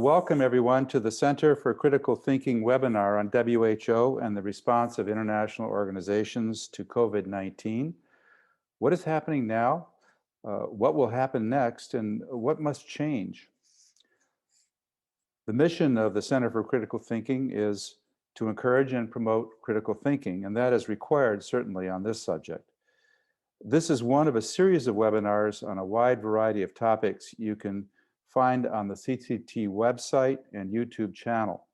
Welcome everyone to the Center for Critical Thinking webinar on WHO and the response of international organizations to COVID-19. What is happening now? What will happen next? And what must change? The mission of the Center for Critical Thinking is to encourage and promote critical thinking, and that is required certainly on this subject. This is one of a series of webinars on a wide variety of topics you can find on the CCT website and YouTube channel.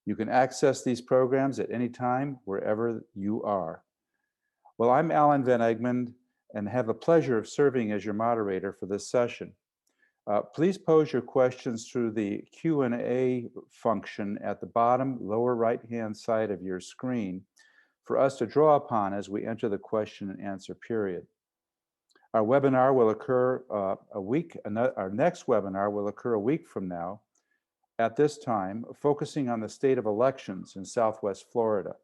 You can access these programs at any time, wherever you are. Well, I'm Alan Van Egmond and have the pleasure of serving as your moderator for this session. Please pose your questions through the Q&A function at the bottom lower right-hand side of your screen for us to draw upon as we enter the question and answer period. Our webinar will occur our next webinar will occur a week from now at this time, focusing on the state of elections in Southwest Florida.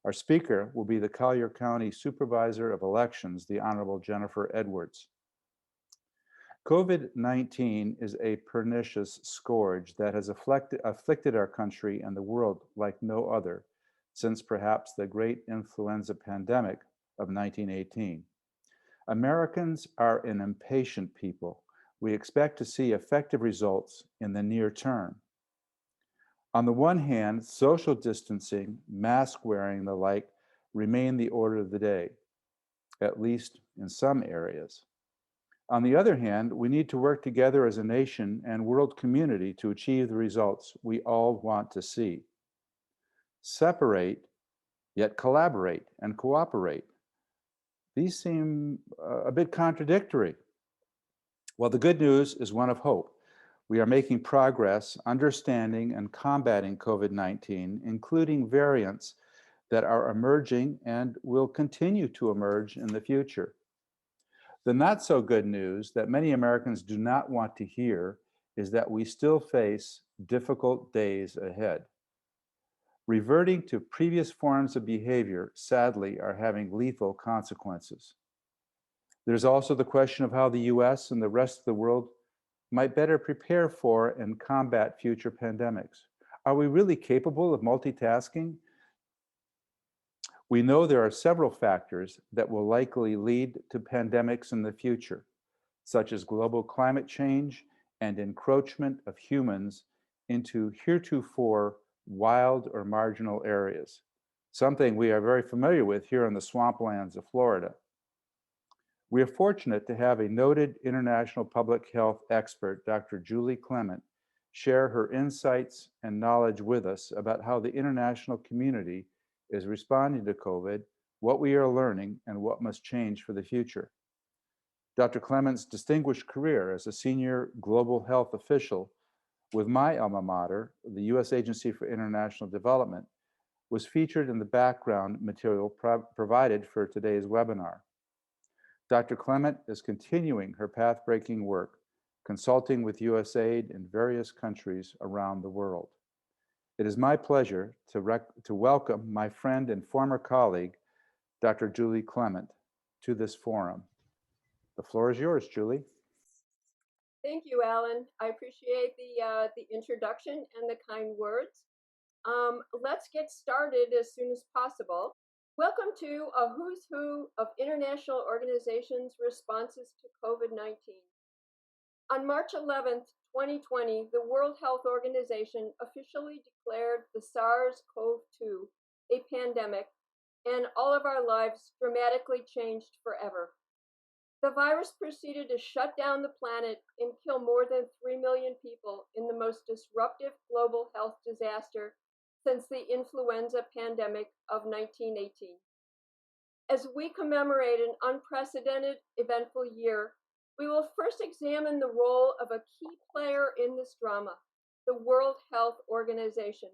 Our speaker will be the Collier County Supervisor of Elections, the Honorable Jennifer Edwards. COVID-19 is a pernicious scourge that has afflicted our country and the world like no other since perhaps the great influenza pandemic of 1918. Americans are an impatient people. We expect to see effective results in the near term. On the one hand, social distancing, mask wearing, and the like remain the order of the day, at least in some areas. On the other hand, we need to work together as a nation and world community to achieve the results we all want to see. Separate, yet collaborate and cooperate. These seem a bit contradictory. Well, the good news is one of hope. We are making progress understanding and combating COVID-19, including variants that are emerging and will continue to emerge in the future. The not so good news that many Americans do not want to hear is that we still face difficult days ahead. Reverting to previous forms of behavior, sadly, are having lethal consequences. There's also the question of how the US and the rest of the world might better prepare for and combat future pandemics. Are we really capable of multitasking? We know there are several factors that will likely lead to pandemics in the future, such as global climate change and encroachment of humans into heretofore wild or marginal areas, something we are very familiar with here in the swamplands of Florida. We are fortunate to have a noted international public health expert, Dr. Julie Klement, share her insights and knowledge with us about how the international community is responding to COVID, what we are learning, and what must change for the future. Dr. Klement's distinguished career as a senior global health official with my alma mater, the U.S. Agency for International Development, was featured in the background material provided for today's webinar. Dr. Klement is continuing her path-breaking work, consulting with USAID in various countries around the world. It is my pleasure to welcome my friend and former colleague, Dr. Julie Klement, to this forum. The floor is yours, Julie. Thank you, Alan. I appreciate the introduction and the kind words. Let's get started as soon as possible. Welcome to a who's who of international organizations' responses to COVID-19. On March 11th, 2020, the World Health Organization officially declared the SARS-CoV-2 a pandemic, and all of our lives dramatically changed forever. The virus proceeded to shut down the planet and kill more than 3 million people in the most disruptive global health disaster since the influenza pandemic of 1918. As we commemorate an unprecedented, eventful year, we will first examine the role of a key player in this drama, the World Health Organization.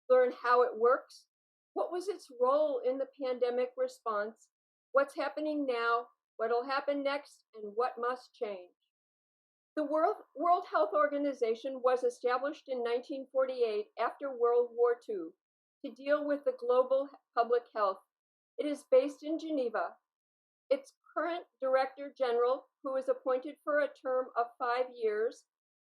Learn how it works, what was its role in the pandemic response, what's happening now, what will happen next, and what must change. The World Health Organization was established in 1948 after World War II to deal with the global public health. It is based in Geneva. Its current Director General, who is appointed for a term of 5 years,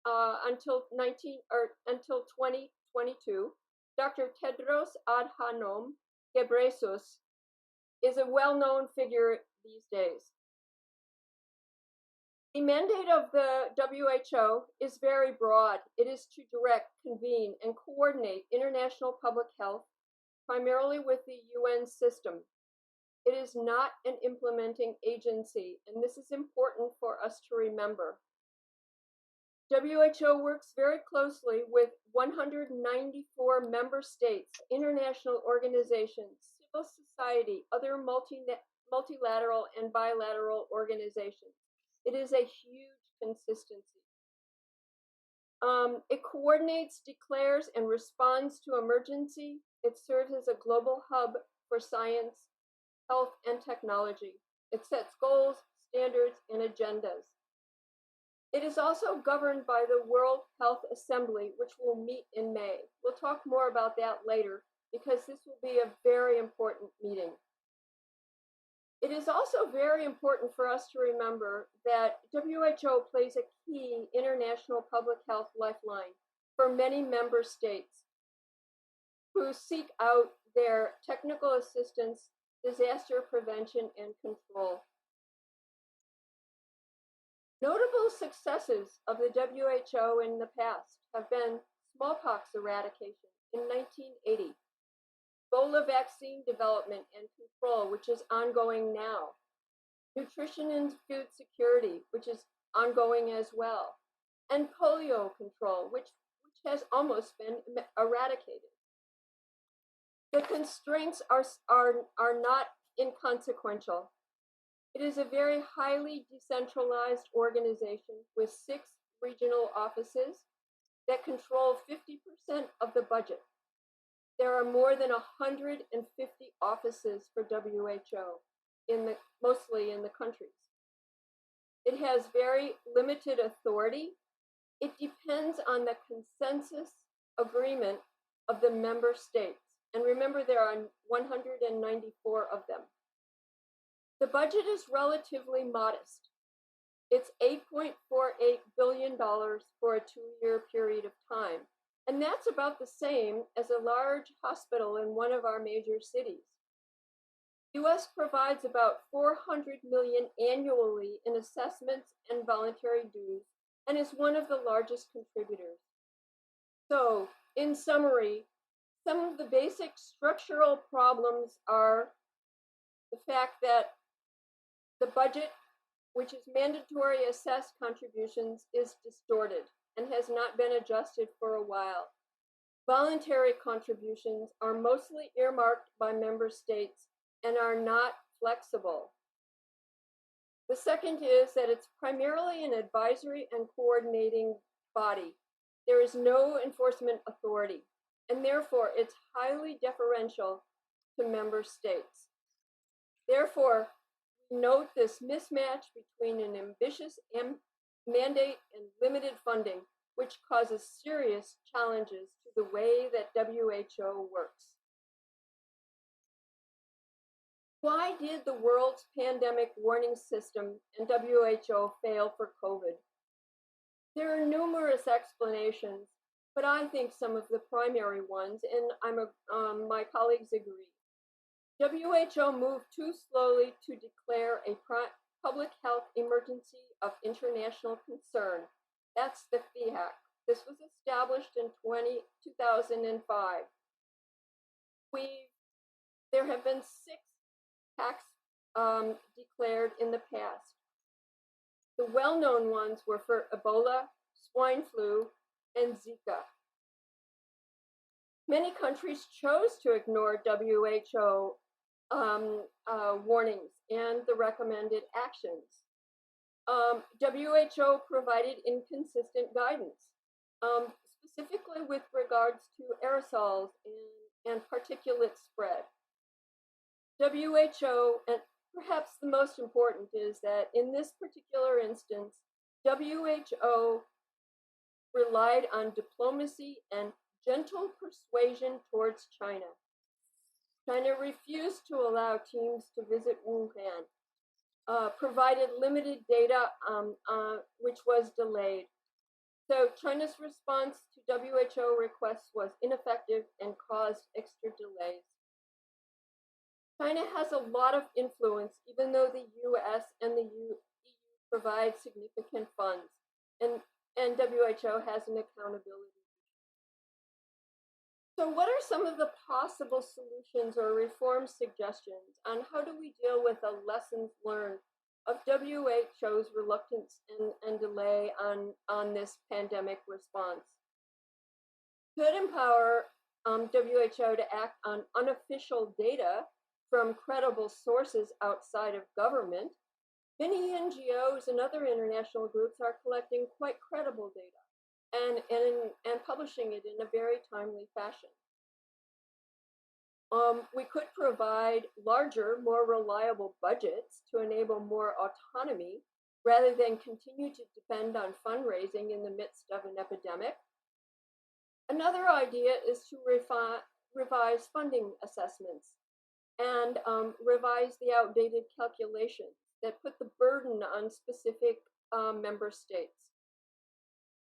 until 2022, Dr. Tedros Adhanom Ghebreyesus is a well-known figure these days. The mandate of the WHO is very broad. It is to direct, convene, and coordinate international public health, primarily with the UN system. It is not an implementing agency, and this is important for us to remember. WHO works very closely with 194 member states, international organizations, civil society, other multilateral and bilateral organizations. It is a huge consistency. It coordinates, declares, and responds to emergency. It serves as a global hub for science, health, and technology. It sets goals, standards, and agendas. It is also governed by the World Health Assembly, which will meet in May. We'll talk more about that later because this will be a very important meeting. It is also very important for us to remember that WHO plays a key international public health lifeline for many member states who seek out their technical assistance, disaster prevention, and control. Notable successes of the WHO in the past have been smallpox eradication in 1980, Ebola vaccine development and control, which is ongoing now, nutrition and food security, which is ongoing as well, and polio control, which has almost been eradicated. The constraints are not inconsequential. It is a very highly decentralized organization with 6 regional offices that control 50% of the budget. There are more than 150 offices for WHO, mostly in the countries. It has very limited authority. It depends on the consensus agreement of the member states. And remember, there are 194 of them. The budget is relatively modest. It's $8.48 billion for a 2-year period of time. And that's about the same as a large hospital in one of our major cities. The US provides about $400 million annually in assessments and voluntary dues and is one of the largest contributors. So, in summary, some of the basic structural problems are the fact that the budget, which is mandatory assessed contributions, is distorted and has not been adjusted for a while. Voluntary contributions are mostly earmarked by member states and are not flexible. The second is that it's primarily an advisory and coordinating body. There is no enforcement authority, and therefore it's highly deferential to member states. Therefore, note this mismatch between an ambitious mandate and limited funding, which causes serious challenges to the way that WHO works. Why did the world's pandemic warning system and WHO fail for COVID? There are numerous explanations, but I think some of the primary ones, and my colleagues agree. WHO moved too slowly to declare a public health emergency of international concern. That's the FEHAC. This was established in 2005. There have been 6 PACs declared in the past. The well-known ones were for Ebola, swine flu, and Zika. Many countries chose to ignore WHO warnings and the recommended actions. WHO provided inconsistent guidance, specifically with regards to aerosols and particulate spread. WHO, and perhaps the most important is that in this particular instance, WHO relied on diplomacy and gentle persuasion towards China. China refused to allow teams to visit Wuhan, provided limited data, which was delayed. So China's response to WHO requests was ineffective and caused extra delays. China has a lot of influence, even though the US and the EU provide significant funds, and WHO has an accountability. So what are some of the possible solutions or reform suggestions on how do we deal with the lessons learned of WHO's reluctance and delay on this pandemic response? Could empower WHO to act on unofficial data from credible sources outside of government. Many NGOs and other international groups are collecting quite credible data and publishing it in a very timely fashion. We could provide larger, more reliable budgets to enable more autonomy rather than continue to depend on fundraising in the midst of an epidemic. Another idea is to revise funding assessments and revise the outdated calculations that put the burden on specific member states.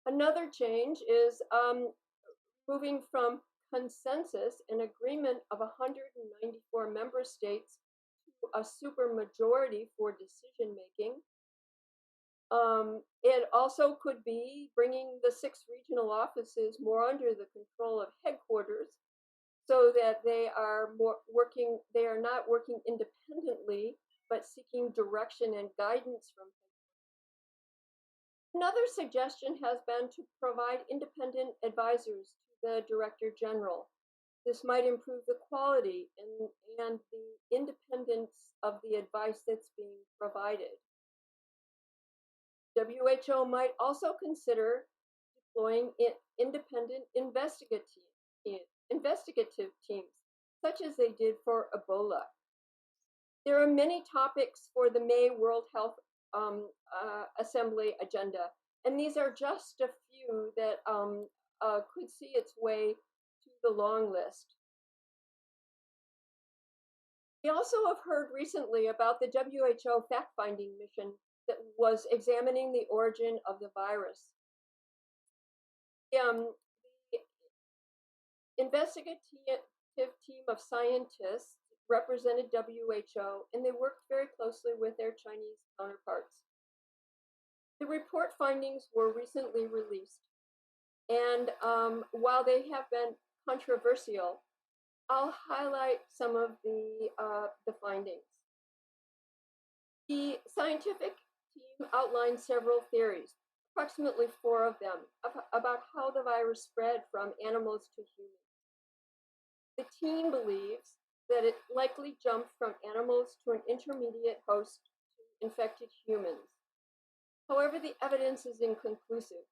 Another change is moving from consensus and agreement of 194 member states to a supermajority for decision making. It also could be bringing the 6 regional offices more under the control of headquarters, so that they are not working independently, but seeking direction and guidance from headquarters. Another suggestion has been to provide independent advisors to the Director General. This might improve the quality and the independence of the advice that's being provided. WHO might also consider deploying independent investigative teams, such as they did for Ebola. There are many topics for the May World Health Assembly agenda, and these are just a few that could see its way to the long list. We also have heard recently about the WHO fact-finding mission that was examining the origin of the virus. The investigative team of scientists represented WHO, and they worked very closely with their Chinese counterparts. The report findings were recently released, and while they have been controversial, I'll highlight some of the findings. The scientific team outlined several theories, approximately 4 of them, about how the virus spread from animals to humans. The team believes that it likely jumped from animals to an intermediate host to infected humans. However, the evidence is inconclusive,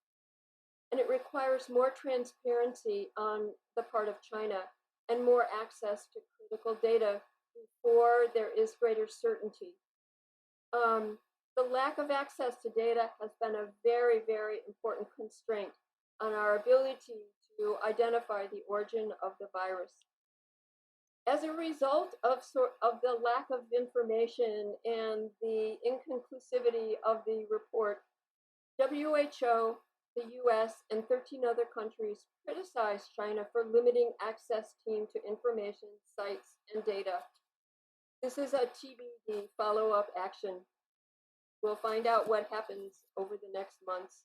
and it requires more transparency on the part of China and more access to critical data before there is greater certainty. The lack of access to data has been a very, very important constraint on our ability to identify the origin of the virus. As a result of the lack of information and the inconclusivity of the report, WHO, the US, and 13 other countries criticized China for limiting access team to information, sites, and data. This is a TBD follow-up action. We'll find out what happens over the next months.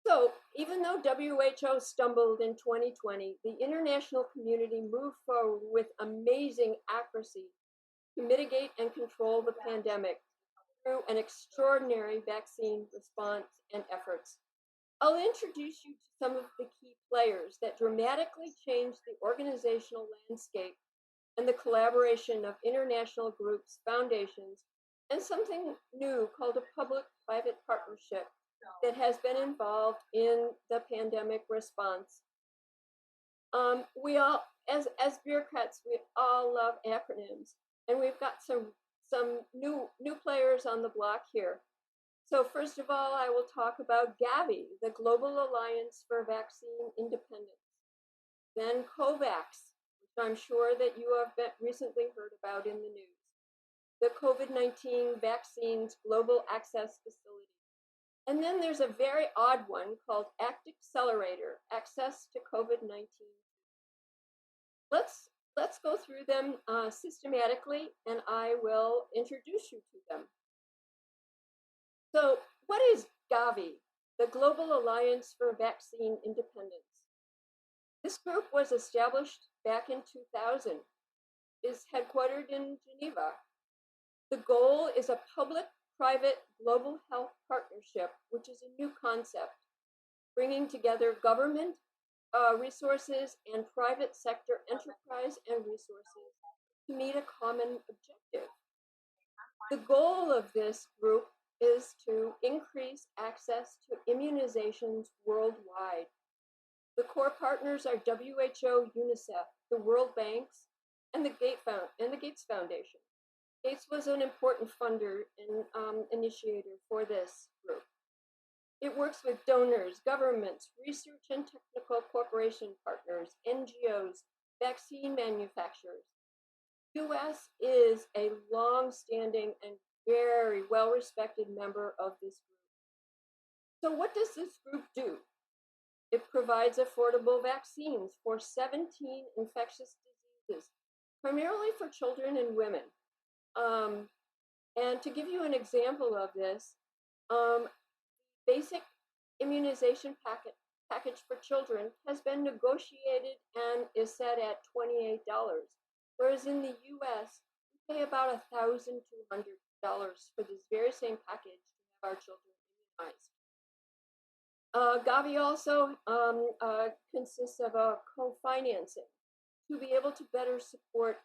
So, even though WHO stumbled in 2020, the international community moved forward with amazing accuracy to mitigate and control the pandemic through an extraordinary vaccine response and efforts. I'll introduce you to some of the key players that dramatically changed the organizational landscape and the collaboration of international groups, foundations, and something new called a public-private partnership that has been involved in the pandemic response. We all, as bureaucrats, we all love acronyms, and we've got some new players on the block here. So first of all, I will talk about GAVI, the Global Alliance for Vaccine Independence. Then COVAX, which I'm sure that you have recently heard about in the news. The COVID-19 Vaccines Global Access Facility. And then there's a very odd one called act-accelerator, access to COVID-19. Let's go through them systematically, and I will introduce you to them. So, what is GAVI, the Global Alliance for Vaccine Independence? This group was established back in 2000, is headquartered in Geneva. The goal is a public-private global health partnership, which is a new concept, bringing together government resources and private sector enterprise and resources to meet a common objective. The goal of this group is to increase access to immunizations worldwide. The core partners are WHO, UNICEF, the World Banks, and the Gates Foundation. Gates was an important funder and initiator for this group. It works with donors, governments, research and technical corporation partners, NGOs, vaccine manufacturers. US is a long-standing and very well-respected member of this group. So what does this group do? It provides affordable vaccines for 17 infectious diseases, primarily for children and women. And to give you an example of this, basic immunization package for children has been negotiated and is set at $28, whereas in the US, we pay about $1,200 for this very same package to have our children immunized. GAVI also consists of a co-financing to be able to better support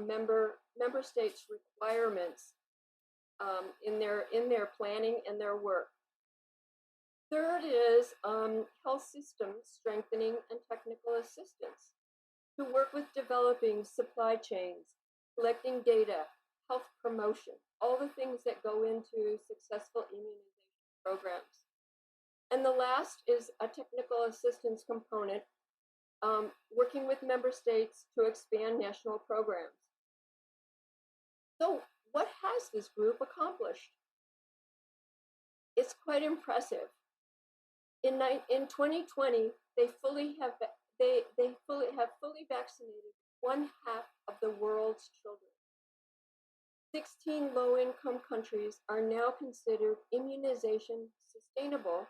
member states' requirements in their planning and their work. Third is health systems strengthening and technical assistance to work with developing supply chains, collecting data, health promotion, all the things that go into successful immunization programs. And the last is a technical assistance component, working with member states to expand national programs. So what has this group accomplished? It's quite impressive. In 2020, they have fully vaccinated 1/2 of the world's children. 16 low-income countries are now considered immunization sustainable.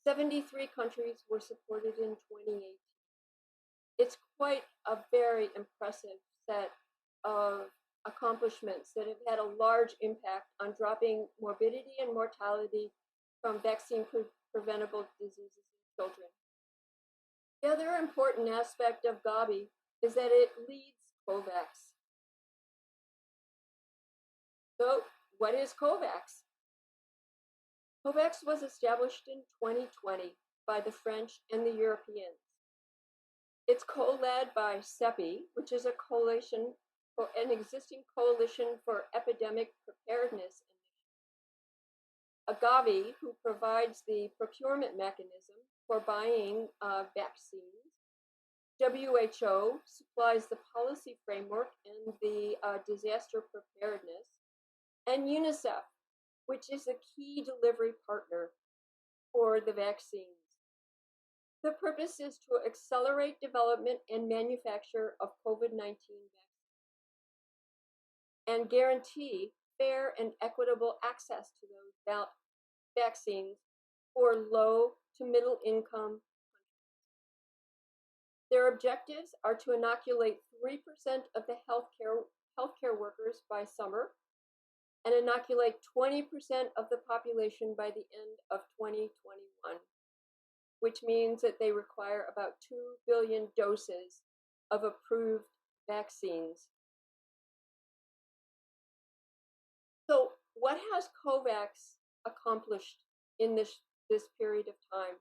73 countries were supported in 2018. It's quite a very impressive set of accomplishments that have had a large impact on dropping morbidity and mortality from vaccine-preventable diseases in children. The other important aspect of GAVI is that it leads COVAX. So, what is COVAX? COVAX was established in 2020 by the French and the Europeans. It's co-led by CEPI, which is a coalition for an existing coalition for epidemic preparedness initiative. GAVI, who provides the procurement mechanism for buying vaccines. WHO supplies the policy framework and the disaster preparedness. And UNICEF, which is a key delivery partner for the vaccines. The purpose is to accelerate development and manufacture of COVID-19 vaccines and guarantee fair and equitable access to those vaccines for low to middle income countries. Their objectives are to inoculate 3% of the healthcare workers by summer and inoculate 20% of the population by the end of 2021, which means that they require about 2 billion doses of approved vaccines. So what has COVAX accomplished in this period of time?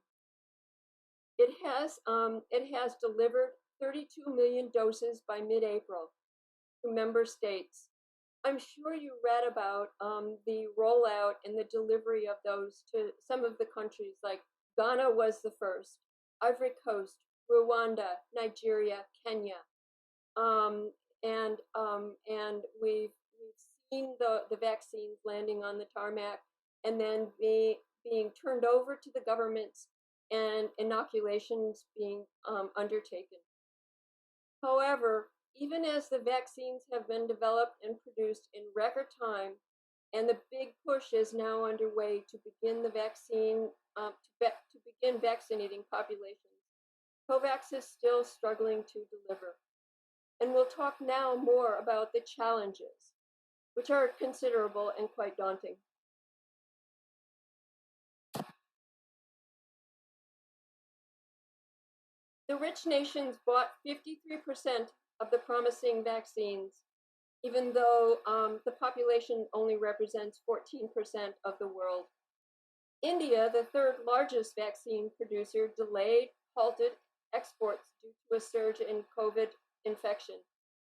It has delivered 32 million doses by mid-April to member states. I'm sure you read about the rollout and the delivery of those to some of the countries, like Ghana was the first, Ivory Coast, Rwanda, Nigeria, Kenya, and we've seen the vaccines landing on the tarmac and then being turned over to the governments and inoculations being undertaken. However, even as the vaccines have been developed and produced in record time, and the big push is now underway to begin the to begin vaccinating populations, COVAX is still struggling to deliver. And we'll talk now more about the challenges, which are considerable and quite daunting. The rich nations bought 53% of the promising vaccines, even though the population only represents 14% of the world. India, the third largest vaccine producer, delayed, halted exports due to a surge in COVID infection,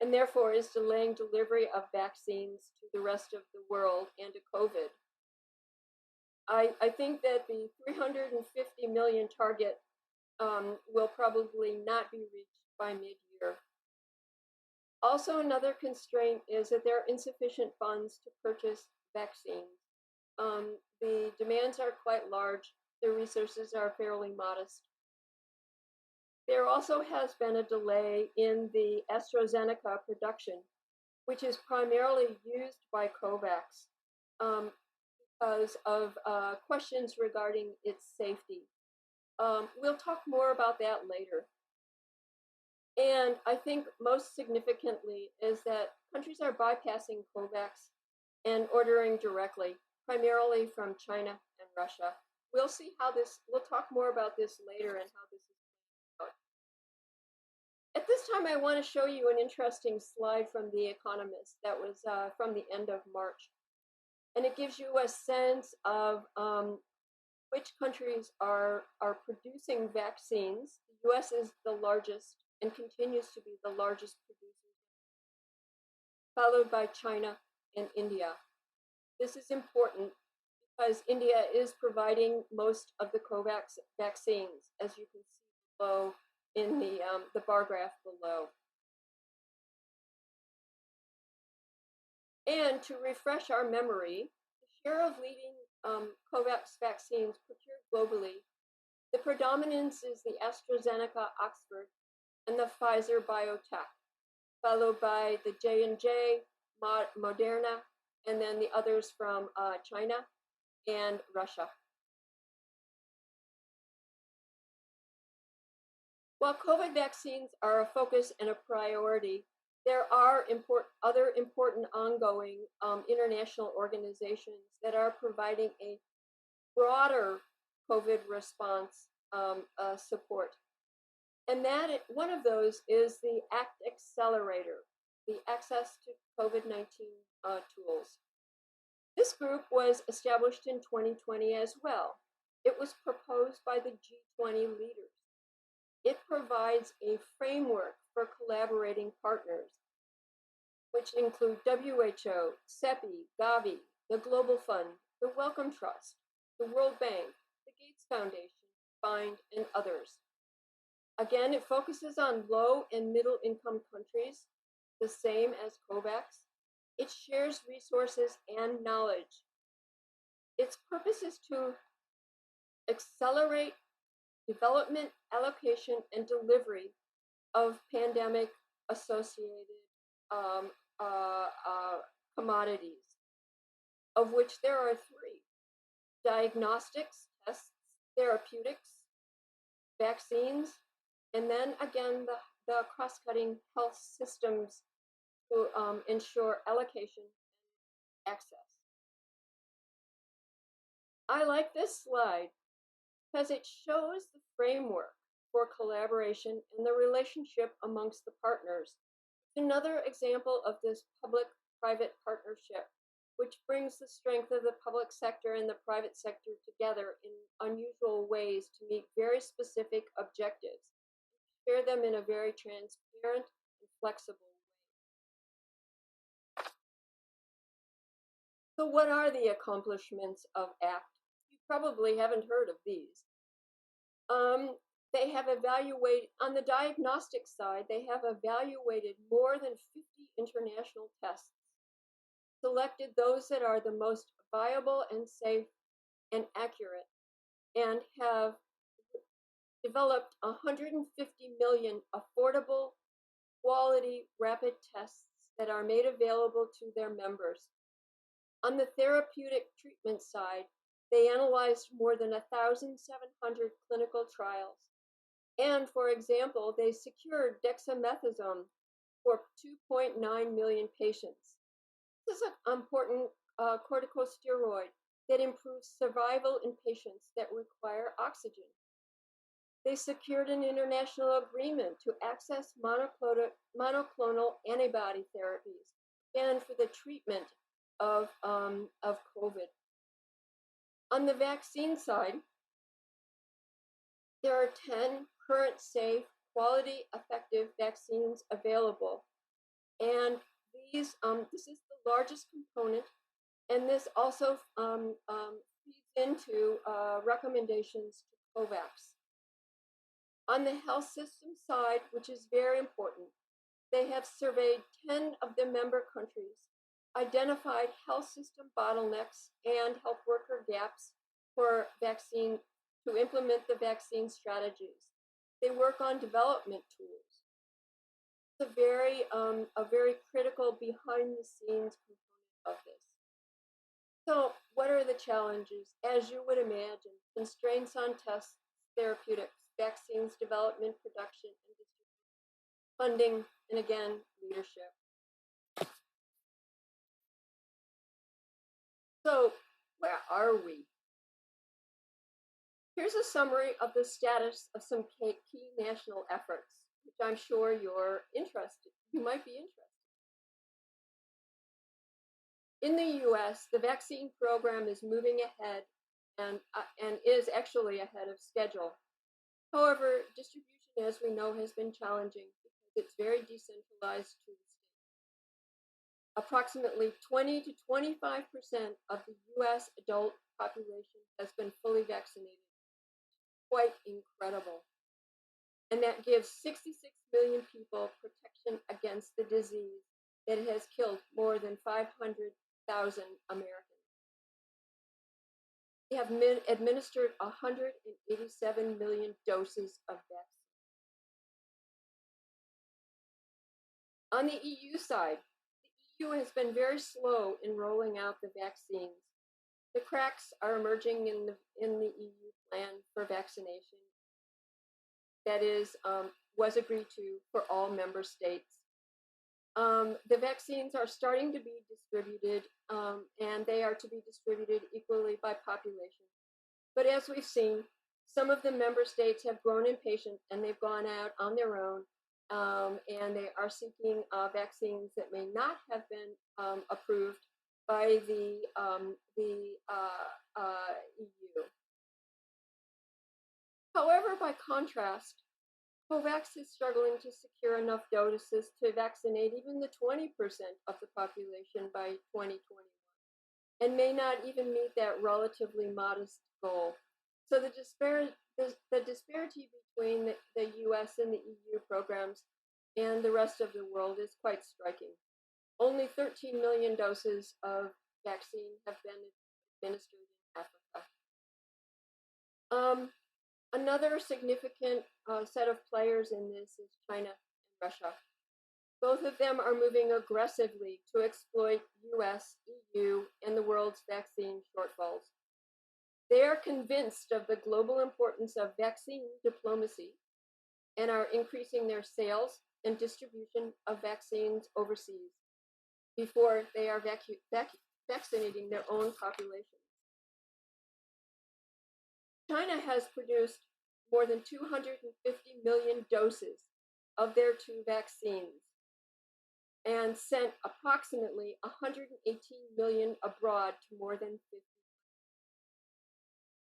and therefore is delaying delivery of vaccines to the rest of the world and to COVID. I think that the 350 million target will probably not be reached by mid-year. Also, another constraint is that there are insufficient funds to purchase vaccines. The demands are quite large. The resources are fairly modest. There also has been a delay in the AstraZeneca production, which is primarily used by COVAX because of questions regarding its safety. We'll talk more about that later. And I think most significantly is that countries are bypassing COVAX and ordering directly, primarily from China and Russia. We'll see how we'll talk more about this later and how this is playing out. At this time, I want to show you an interesting slide from The Economist that was from the end of March. And it gives you a sense of which countries are producing vaccines. The US is the largest and continues to be the largest producer, followed by China and India. This is important because India is providing most of the COVAX vaccines, as you can see below in the bar graph below. And to refresh our memory, the share of leading COVAX vaccines procured globally, the predominance is the AstraZeneca Oxford and the Pfizer BioNTech, followed by the J&J, Moderna, and then the others from China and Russia. While COVID vaccines are a focus and a priority, there are other important ongoing international organizations that are providing a broader COVID response support. And one of those is the act-accelerator, the access to COVID-19 tools. This group was established in 2020 as well. It was proposed by the G20 leaders. It provides a framework for collaborating partners, which include WHO, CEPI, GAVI, the Global Fund, the Wellcome Trust, the World Bank, the Gates Foundation, FIND, and others. Again, it focuses on low and middle income countries, the same as COVAX. It shares resources and knowledge. Its purpose is to accelerate development, allocation, and delivery of pandemic-associated commodities, of which there are three: diagnostics, tests, therapeutics, vaccines, and then again the cross-cutting health systems to ensure allocation and access. I like this slide because it shows the framework for collaboration and the relationship amongst the partners. It's another example of this public-private partnership, which brings the strength of the public sector and the private sector together in unusual ways to meet very specific objectives. We share them in a very transparent and flexible way. So what are the accomplishments of ACT? You probably haven't heard of these. They have evaluated, on the diagnostic side, they have evaluated more than 50 international tests, selected those that are the most viable and safe, and accurate, and have developed 150 million affordable, quality, rapid tests that are made available to their members. On the therapeutic treatment side, they analyzed more than 1,700 clinical trials. And, for example, they secured dexamethasone for 2.9 million patients. This is an important corticosteroid that improves survival in patients that require oxygen. They secured an international agreement to access monoclonal antibody therapies, and for the treatment of COVID. On the vaccine side, there are 10 current safe, quality, effective vaccines available. And this is the largest component, and this also feeds into recommendations to COVAX. On the health system side, which is very important, they have surveyed 10 of the member countries, identified health system bottlenecks and health worker gaps for vaccine to implement the vaccine strategies. They work on development tools. It's a very critical behind the scenes component of this. So what are the challenges? As you would imagine, constraints on tests, therapeutics, vaccines development, production, and distribution, funding, and again, leadership. So where are we? Here's a summary of the status of some key national efforts, which I'm sure you might be interested. In the US, the vaccine program is moving ahead and is actually ahead of schedule. However, distribution, as we know, has been challenging because it's very decentralized to the state. Approximately 20 to 25% of the US adult population has been fully vaccinated. Quite incredible. And that gives 66 million people protection against the disease that has killed more than 500,000 Americans. We have administered 187 million doses of vaccine. On the EU side, the EU has been very slow in rolling out the vaccines. The cracks are emerging in the EU plan for vaccination that was agreed to for all member states. The vaccines are starting to be distributed, and they are to be distributed equally by population. But as we've seen, some of the member states have grown impatient and they've gone out on their own, and they are seeking vaccines that may not have been approved by the EU. However, by contrast, COVAX is struggling to secure enough doses to vaccinate even the 20% of the population by 2021, and may not even meet that relatively modest goal. So the disparity between the US and the EU programs and the rest of the world is quite striking. Only 13 million doses of vaccine have been administered in Africa. Another significant set of players in this is China and Russia. Both of them are moving aggressively to exploit US, EU, and the world's vaccine shortfalls. They are convinced of the global importance of vaccine diplomacy and are increasing their sales and distribution of vaccines overseas before they are vaccinating their own populations. China has produced more than 250 million doses of their two vaccines and sent approximately 118 million abroad to more than 50 countries.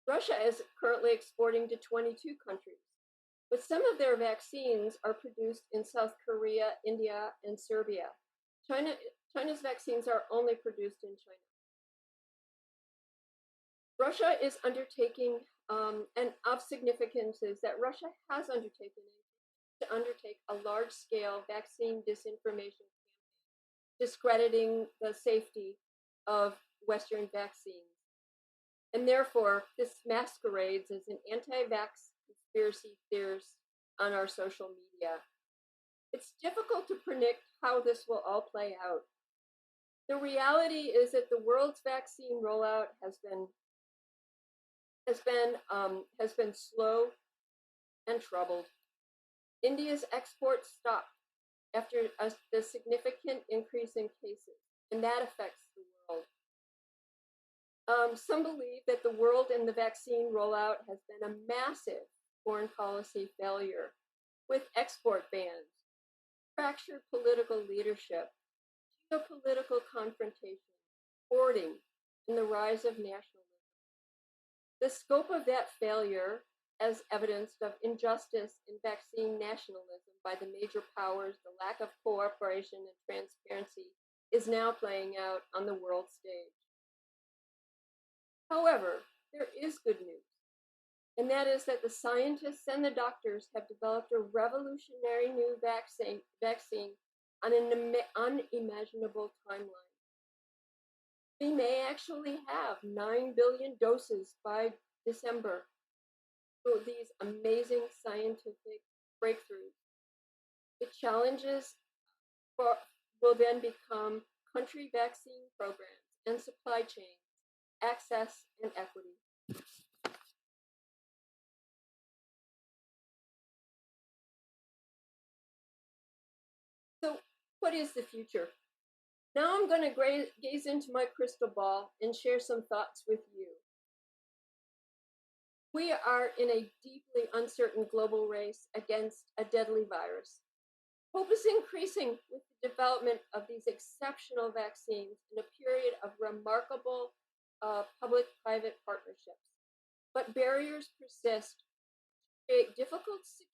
Russia is currently exporting to 22 countries, but some of their vaccines are produced in South Korea, India, and Serbia. China's vaccines are only produced in China. Russia is undertaking, and of significance is that Russia has undertaken to undertake a large-scale vaccine disinformation campaign, discrediting the safety of Western vaccines. and therefore this masquerades as an anti-vax conspiracy theories on our social media. It's difficult to predict how this will all play out. The reality is that the world's vaccine rollout has been slow and troubled. India's exports stopped after the significant increase in cases, and that affects the world. Some believe that the world and the vaccine rollout has been a massive foreign policy failure, with export bans, fractured political leadership, geopolitical confrontation, hoarding, and the rise of nationalism. The scope of that failure, as evidenced of injustice in vaccine nationalism by the major powers, the lack of cooperation and transparency, is now playing out on the world stage. However, there is good news, and that is that the scientists and the doctors have developed a revolutionary new vaccine on an unimaginable timeline. We may actually have 9 billion doses by December through these amazing scientific breakthroughs. The challenges will then become country vaccine programs and supply chains, access, and equity. So, what is the future? Now I'm going to gaze into my crystal ball and share some thoughts with you. We are in a deeply uncertain global race against a deadly virus. Hope is increasing with the development of these exceptional vaccines in a period of remarkable public-private partnerships. But barriers persist to create difficult security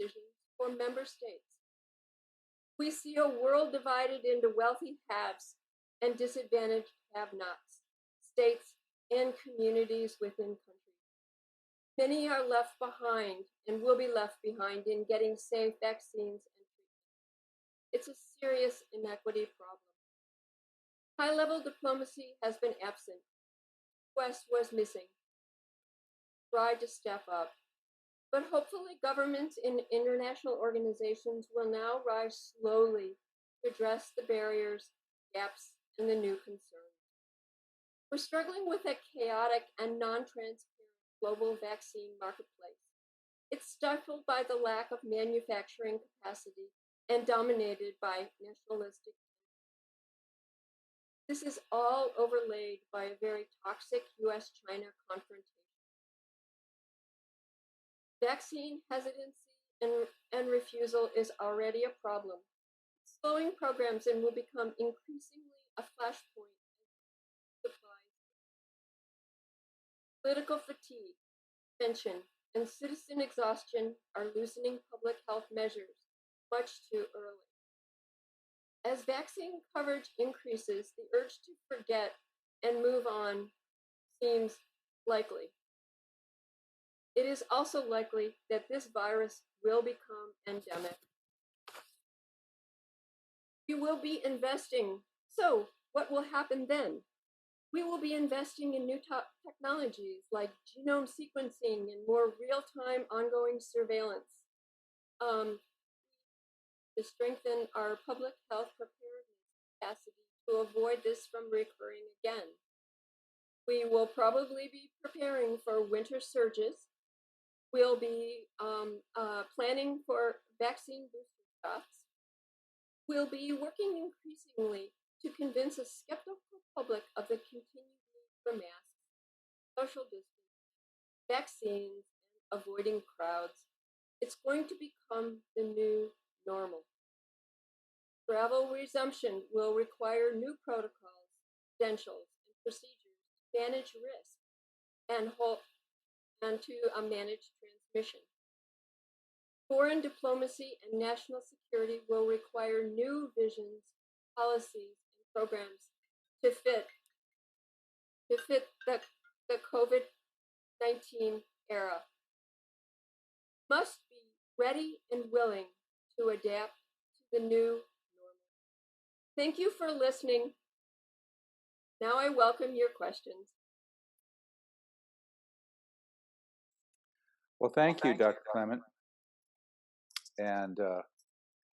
decisions for member states. We see a world divided into wealthy haves and disadvantaged have-nots, states and communities within countries. Many are left behind and will be left behind in getting safe vaccines and treatment. It's a serious inequity problem. High-level diplomacy has been absent. West was missing. Tried to step up. But hopefully governments and international organizations will now rise slowly to address the barriers, gaps, and the new concerns. We're struggling with a chaotic and non-transparent global vaccine marketplace. It's stifled by the lack of manufacturing capacity and dominated by nationalistic. This is all overlaid by a very toxic US-China confrontation. Vaccine hesitancy and refusal is already a problem, slowing programs and will become increasingly a flashpoint as supplies. Political fatigue, tension, and citizen exhaustion are loosening public health measures much too early. As vaccine coverage increases, the urge to forget and move on seems likely. It is also likely that this virus will become endemic. We will be investing. So, what will happen then? We will be investing in new technologies like genome sequencing and more real-time ongoing surveillance to strengthen our public health preparedness capacity to avoid this from recurring again. We will probably be preparing for winter surges. We'll be planning for vaccine booster shots. We'll be working increasingly to convince a skeptical public of the continued need for masks, social distancing, vaccines, and avoiding crowds. It's going to become the new normal. Travel resumption will require new protocols, credentials, and procedures to manage risk and to manage transmission. Foreign diplomacy and national security will require new visions, policies, and programs to fit the COVID-19 era. Must be ready and willing to adapt to the new normal. Thank you for listening. Now I welcome your questions. Well, thank you, Dr. Clement. And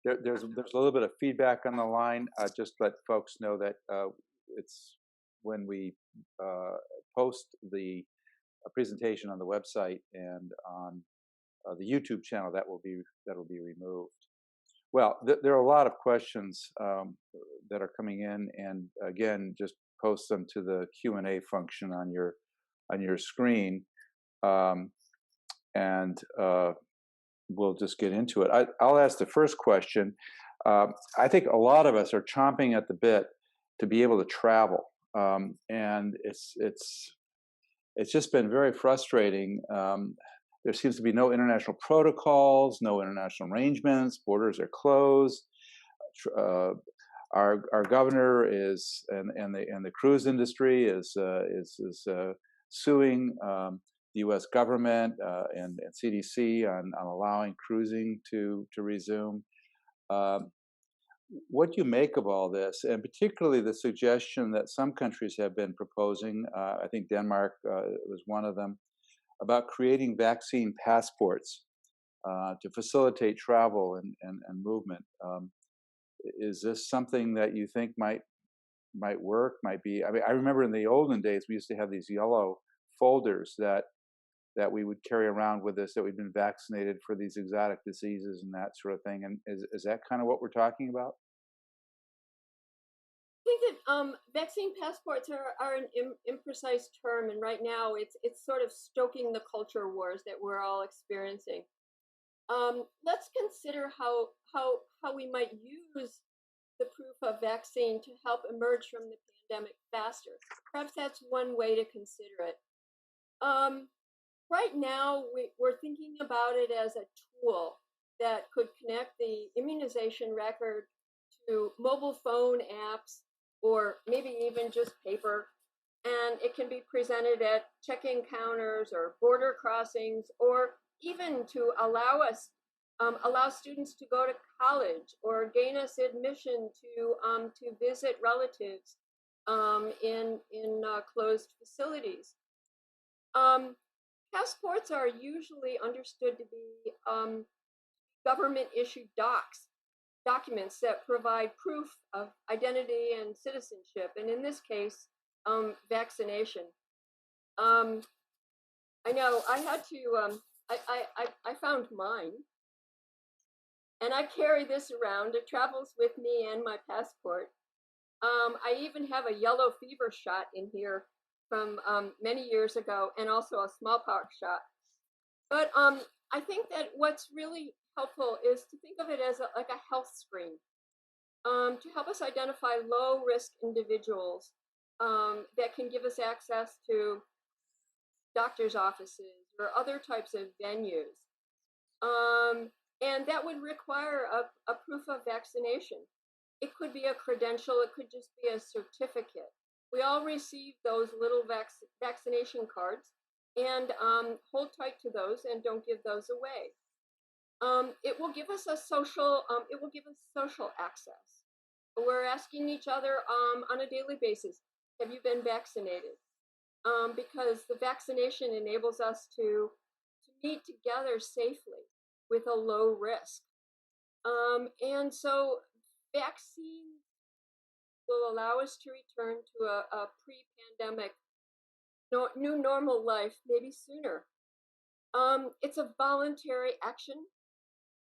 there's a little bit of feedback on the line. Just let folks know that it's when we post the presentation on the website and on the YouTube channel, that'll be removed. Well, there are a lot of questions that are coming in, and again, just post them to the Q&A function on your screen, and we'll just get into it. I'll ask the first question. I think a lot of us are chomping at the bit to be able to travel, and it's just been very frustrating. There seems to be no international protocols, no international arrangements. Borders are closed. Our governor is and the cruise industry is suing the U.S. government and CDC on allowing cruising to resume. What do you make of all this, and particularly the suggestion that some countries have been proposing? I think Denmark was one of them, about creating vaccine passports to facilitate travel and movement. Is this something that you think might work? Might be? I mean, I remember in the olden days we used to have these yellow folders that we would carry around with us, that we'd been vaccinated for these exotic diseases and that sort of thing. And is that kind of what we're talking about? I think that vaccine passports are an imprecise term, and right now it's sort of stoking the culture wars that we're all experiencing. Let's consider how we might use the proof of vaccine to help emerge from the pandemic faster. Perhaps that's one way to consider it. Right now, we're thinking about it as a tool that could connect the immunization record to mobile phone apps, or maybe even just paper, and it can be presented at check-in counters or border crossings, or even to allow students to go to college or gain us admission to visit relatives in closed facilities. Passports are usually understood to be government-issued documents that provide proof of identity and citizenship, and in this case, vaccination. I know I had to. I found mine, and I carry this around. It travels with me and my passport. I even have a yellow fever shot in here from many years ago, and also a smallpox shot. But I think that what's really helpful is to think of it as like a health screen to help us identify low-risk individuals that can give us access to doctor's offices or other types of venues. And that would require a proof of vaccination. It could be a credential, it could just be a certificate. We all receive those little vaccination cards, and hold tight to those and don't give those away. It will give us social access. We're asking each other on a daily basis, have you been vaccinated? Because the vaccination enables us to meet together safely with a low risk. And so vaccines will allow us to return to a pre-pandemic new normal life, maybe sooner. It's a voluntary action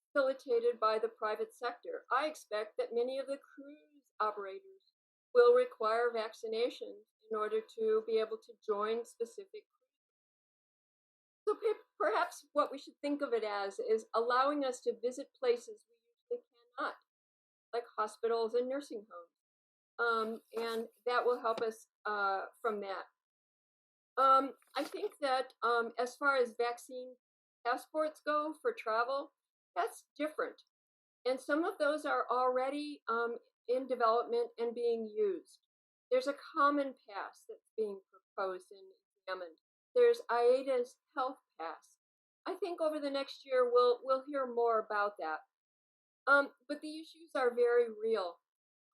facilitated by the private sector. I expect that many of the cruise operators will require vaccinations in order to be able to join specific cruises. So perhaps what we should think of it as is allowing us to visit places we usually cannot, like hospitals and nursing homes. And that will help us from that. I think that as far as vaccine passports go for travel, that's different. And some of those are already in development and being used. There's a common pass that's being proposed and examined. There's AIDA's health pass. I think over the next year we'll hear more about that. But the issues are very real.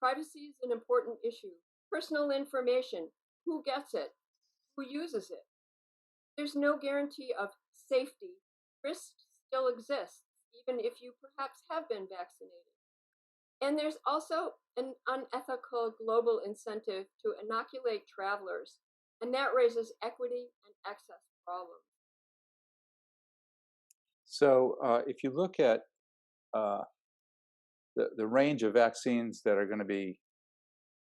Privacy is an important issue. Personal information, who gets it? Who uses it? There's no guarantee of safety risk still exists, even if you perhaps have been vaccinated. And there's also an unethical global incentive to inoculate travelers, and that raises equity and access problems. So if you look at uh, the range of vaccines that are going to be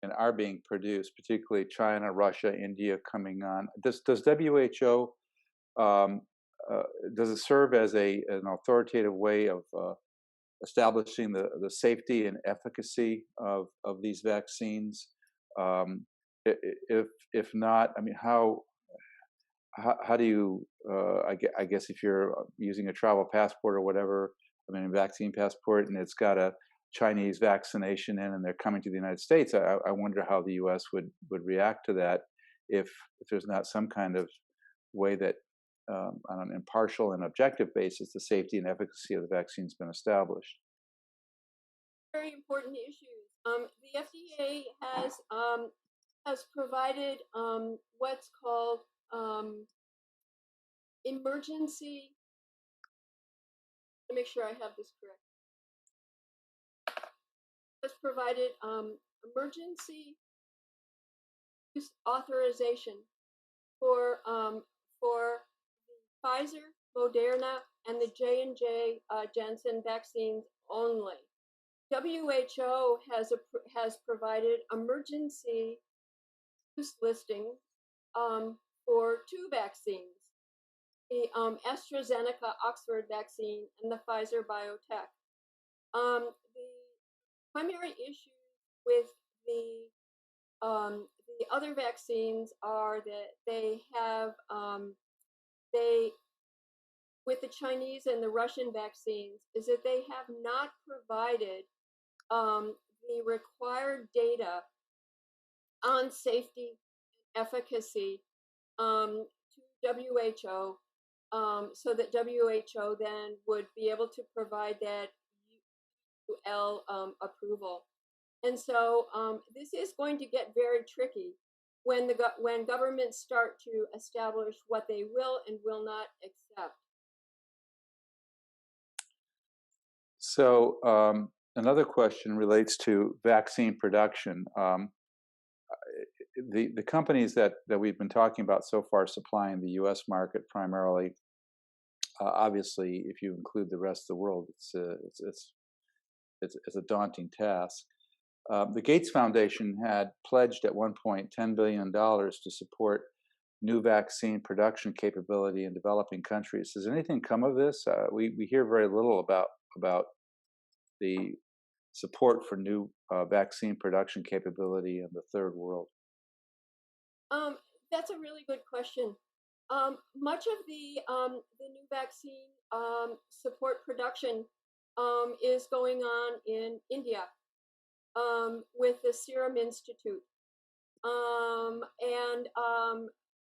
and are being produced, particularly China, Russia, India coming on, does WHO um, uh, does it serve as an authoritative way of establishing the safety and efficacy of these vaccines? Um, if not, I mean, how do you? I guess if you're using a travel passport or whatever, I mean, a vaccine passport, and it's got a Chinese vaccination in, and they're coming to the United States, I wonder how the U.S. would react to that if there's not some kind of way that on an impartial and objective basis, the safety and efficacy of the vaccine's been established. Very important issues. The FDA has provided what's called emergency. To make sure I have this correct, has provided emergency use authorization for the Pfizer, Moderna, and the J&J Janssen vaccines only. WHO has provided emergency use listing for two vaccines, the AstraZeneca Oxford vaccine and the Pfizer BioNTech. The primary issues with the other vaccines are that they have they with the Chinese and the Russian vaccines is that they have not provided the required data on safety and efficacy to WHO, so that WHO then would be able to provide that UL approval. And so this is going to get very tricky when governments start to establish what they will and will not accept. So another question relates to vaccine production. The companies that we've been talking about so far supplying the U.S. market primarily, obviously, if you include the rest of the world, it's a daunting task. The Gates Foundation had pledged at one point $10 billion to support new vaccine production capability in developing countries. Does anything come of this? We hear very little about the support for new vaccine production capability in the third world. That's a really good question. Much of the new vaccine support production is going on in India with the Serum Institute, and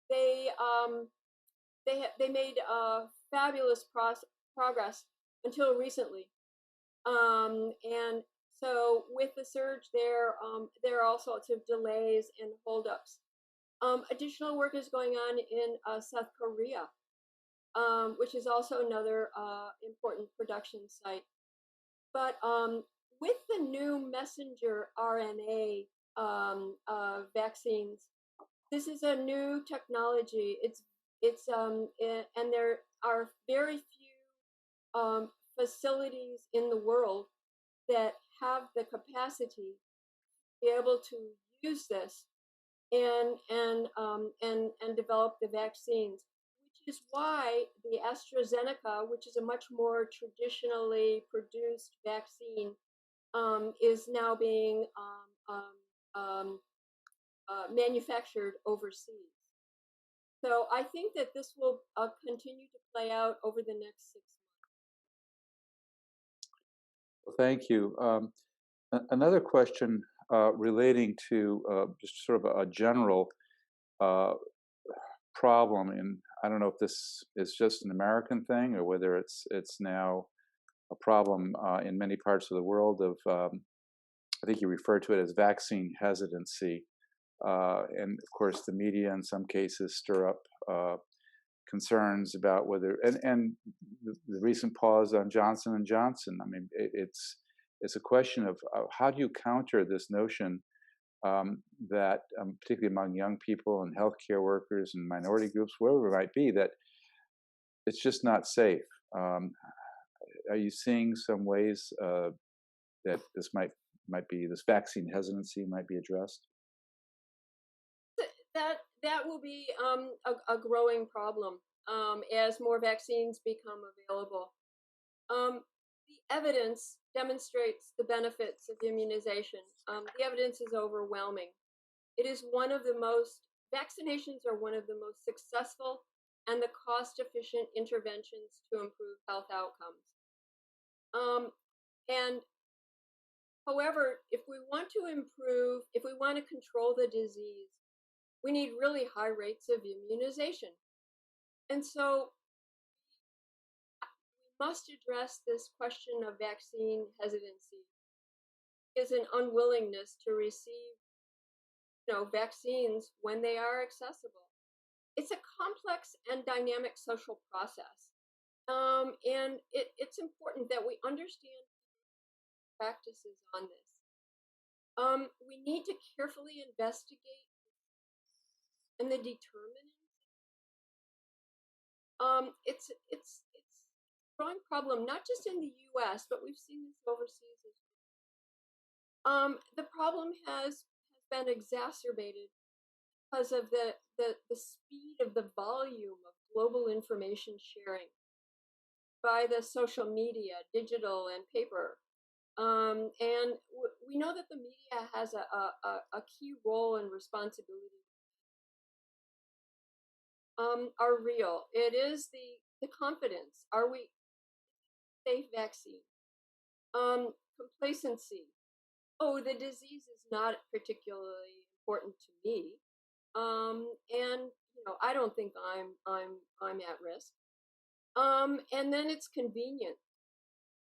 they made fabulous progress until recently. And so with the surge there are all sorts of delays and holdups. Additional work is going on in South Korea, which is also another important production site. But with the new messenger RNA vaccines, this is a new technology. And there are very few facilities in the world that have the capacity to be able to use this and develop the vaccines, which is why the AstraZeneca, which is a much more traditionally produced vaccine, is now being manufactured overseas. So I think that this will continue to play out over the next 6 months. Well, thank you. Another question relating to just sort of a general problem, and I don't know if this is just an American thing or whether it's now a problem in many parts of the world of, I think you referred to it as vaccine hesitancy. And of course, the media in some cases stir up concerns about whether and the recent pause on Johnson and Johnson. I mean, it's a question of how do you counter this notion that particularly among young people and healthcare workers and minority groups, wherever it might be, that it's just not safe. Are you seeing some ways that this might be this vaccine hesitancy might be addressed? That will be a growing problem as more vaccines become available. The evidence demonstrates the benefits of immunization. The evidence is overwhelming. It is vaccinations are one of the most successful and the cost-efficient interventions to improve health outcomes. And however, if we want to control the disease, we need really high rates of immunization. And so we must address this question of vaccine hesitancy. Is an unwillingness to receive vaccines when they are accessible. It's a complex and dynamic social process. And it's important that we understand practices on this. We need to carefully investigate and the determinants. It's a growing problem, not just in the U.S., but we've seen this overseas as well. The problem has been exacerbated because of the speed of the volume of global information sharing by the social media, digital and paper. And we know that the media has a key role and responsibility. Are real. It is the confidence. Are we safe vaccine? Complacency. Oh, the disease is not particularly important to me. And I don't think I'm at risk. And then it's convenient.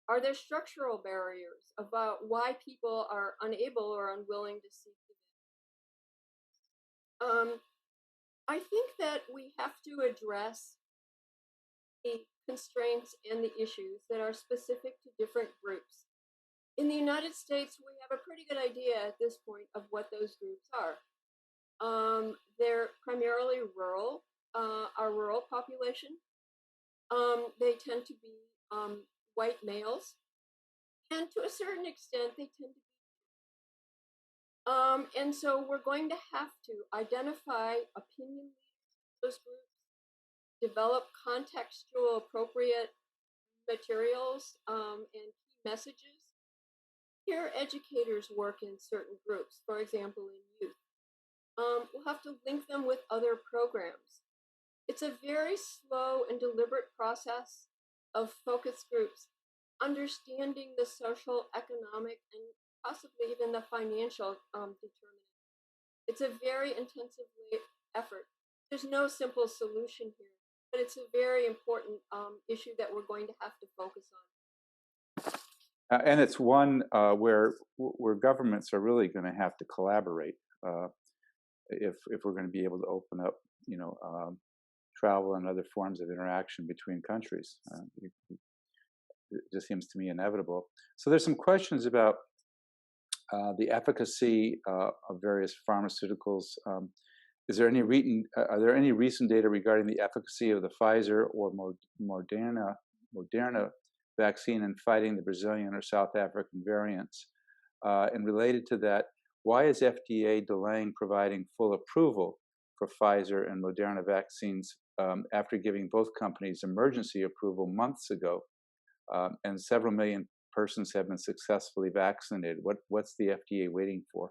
Are there structural barriers about why people are unable or unwilling to seek the I think that we have to address the constraints and the issues that are specific to different groups. In the United States, we have a pretty good idea at this point of what those groups are. They're primarily rural, our rural population. They tend to be white males, and to a certain extent, they tend to be. And so we're going to have to identify opinion leaders in those groups, develop contextual appropriate materials and key messages. Peer educators work in certain groups, for example, in youth. We'll have to link them with other programs. It's a very slow and deliberate process of focus groups, understanding the social, economic, and possibly even the financial determinants. It's a very intensive effort. There's no simple solution here, but it's a very important issue that we're going to have to focus on. And it's one where governments are really going to have to collaborate if we're going to be able to open up, travel and other forms of interaction between countries. It just seems to me inevitable. So there's some questions about the efficacy of various pharmaceuticals. Are there any recent data regarding the efficacy of the Pfizer or Moderna vaccine in fighting the Brazilian or South African variants? And related to that, why is FDA delaying providing full approval for Pfizer and Moderna vaccines after giving both companies emergency approval months ago? And several million persons have been successfully vaccinated. What's the FDA waiting for?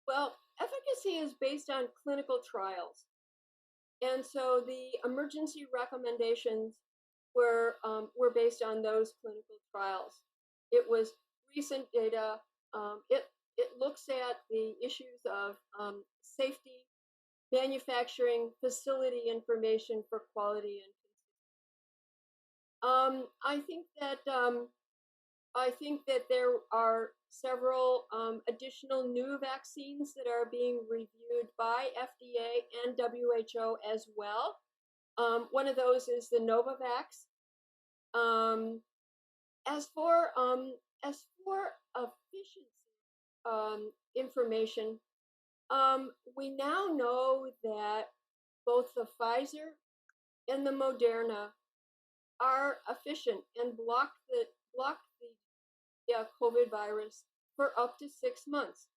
Well, efficacy is based on clinical trials. And so the emergency recommendations were based on those clinical trials. It was recent data. It looks at the issues of safety, manufacturing, facility information for quality and I think that there are several additional new vaccines that are being reviewed by FDA and WHO as well. One of those is the Novavax. Um, as for efficiency information, we now know that both the Pfizer and the Moderna are efficient and block the COVID virus for up to 6 months.